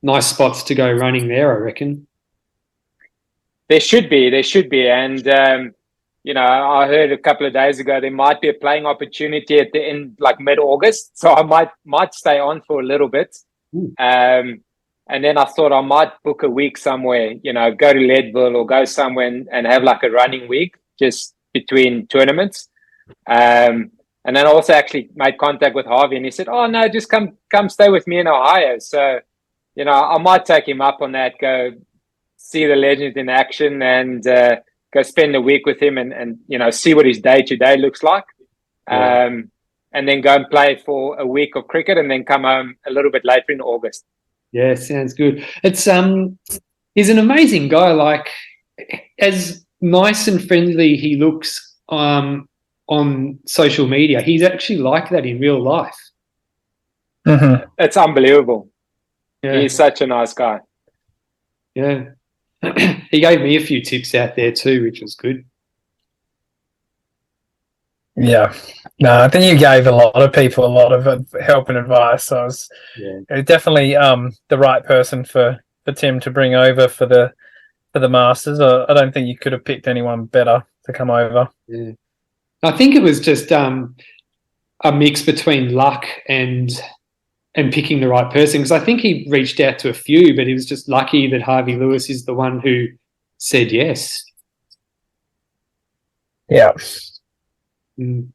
S1: nice spots to go running there, I reckon.
S4: There should be. And you know, I heard a couple of days ago there might be a playing opportunity at the end, like mid-August. So I might stay on for a little bit. And then I thought I might book a week somewhere, you know, go to Leadville or go somewhere and have like a running week just between tournaments. And then I also actually made contact with Harvey, and he said, oh, no, just come stay with me in Ohio. So, you know, I might take him up on that, go see the legend in action, and go spend a week with him and you know, see what his day-to-day looks like.
S1: Yeah.
S4: And then go and play for a week of cricket and then come home a little bit later in August.
S1: Yeah, sounds good. It's he's an amazing guy. Like, as nice and friendly he looks on social media, he's actually like that in real life.
S3: Mm-hmm.
S4: It's unbelievable.
S1: Yeah.
S4: He's such a nice guy.
S1: Yeah. He gave me a few tips out there too, which was good.
S3: Yeah. No, I think you gave a lot of people a lot of help and advice. So it was definitely the right person for Tim to bring over for the Masters. I don't think you could have picked anyone better to come over.
S1: Yeah. I think it was just a mix between luck and picking the right person, because I think he reached out to a few, but he was just lucky that Harvey Lewis is the one who said yes.
S3: Yeah.
S1: Mm.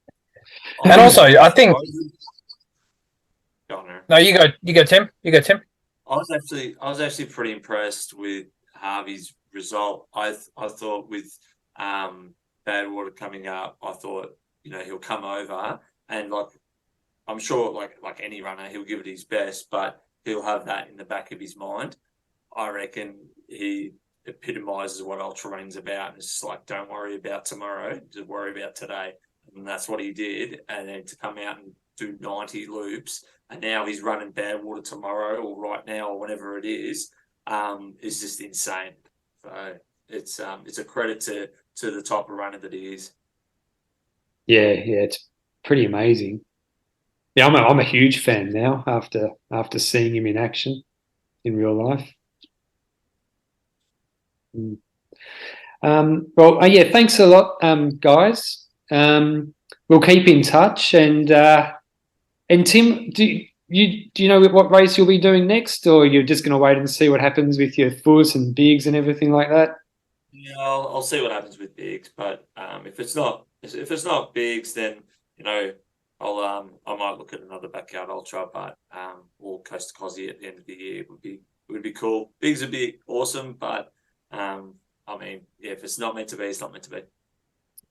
S3: And also, I think.
S2: Go on, Aaron.
S3: No, you go, Tim. You go, Tim.
S2: I was actually pretty impressed with Harvey's result. I thought with Badwater coming up, I thought he'll come over and I'm sure like any runner he'll give it his best, but he'll have that in the back of his mind. I reckon he epitomises what ultra running's about. It's just like, don't worry about tomorrow, just worry about today. And that's what he did. And then to come out and do 90 loops, and now he's running Badwater tomorrow or right now or whenever it is just insane. So it's a credit to the type of runner that he is.
S1: Yeah, it's pretty amazing. Yeah, I'm a huge fan now after seeing him in action in real life. Yeah, thanks a lot, guys. We'll keep in touch, and Tim, do you know what race you'll be doing next, or you're just going to wait and see what happens with your foot and bigs and everything like that?
S2: Yeah, I'll see what happens with bigs, but if it's not bigs, then I might look at another backyard ultra, but or Coast to Cozzy at the end of the year would be cool. Bigs would be awesome, but if it's not meant to be, it's not meant to be.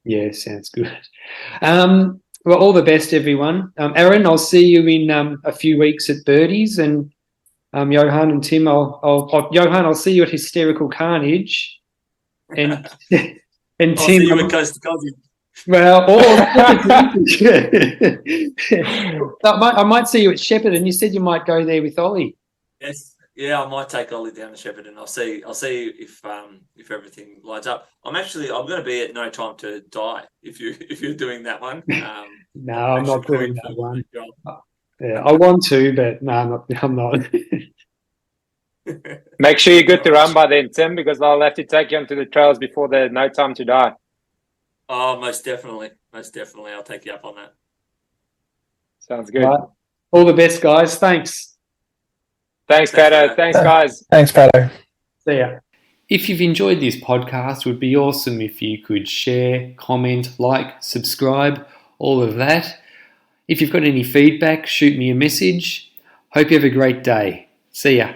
S1: Yeah, sounds good. Well, all the best, everyone. Aaron, I'll see you in a few weeks at Birdies, and Johan and Tim, Johan, I'll see you at Hysterical Carnage, and Tim,
S2: I'll see you at Coast to Cozzy.
S1: Well, I might see you at Shepparton. You said you might go there with Ollie.
S2: Yes, yeah, I might take Ollie down to Shepparton. I'll see if everything lines up. I'm going to be at No Time to Die if you're doing that one.
S1: No, I'm not doing that one. Yeah, I want to, but no, I'm not.
S4: Make sure you're good to run by then, Tim, because I'll have to take you onto the trails before the No Time to Die.
S2: Oh, most definitely. I'll take you up on that.
S4: Sounds good.
S1: All the best, guys. Thanks.
S4: Thanks, Pato. Thanks, guys.
S3: Thanks, Pato.
S1: See ya. If you've enjoyed this podcast, it would be awesome if you could share, comment, like, subscribe, all of that. If you've got any feedback, shoot me a message. Hope you have a great day. See ya.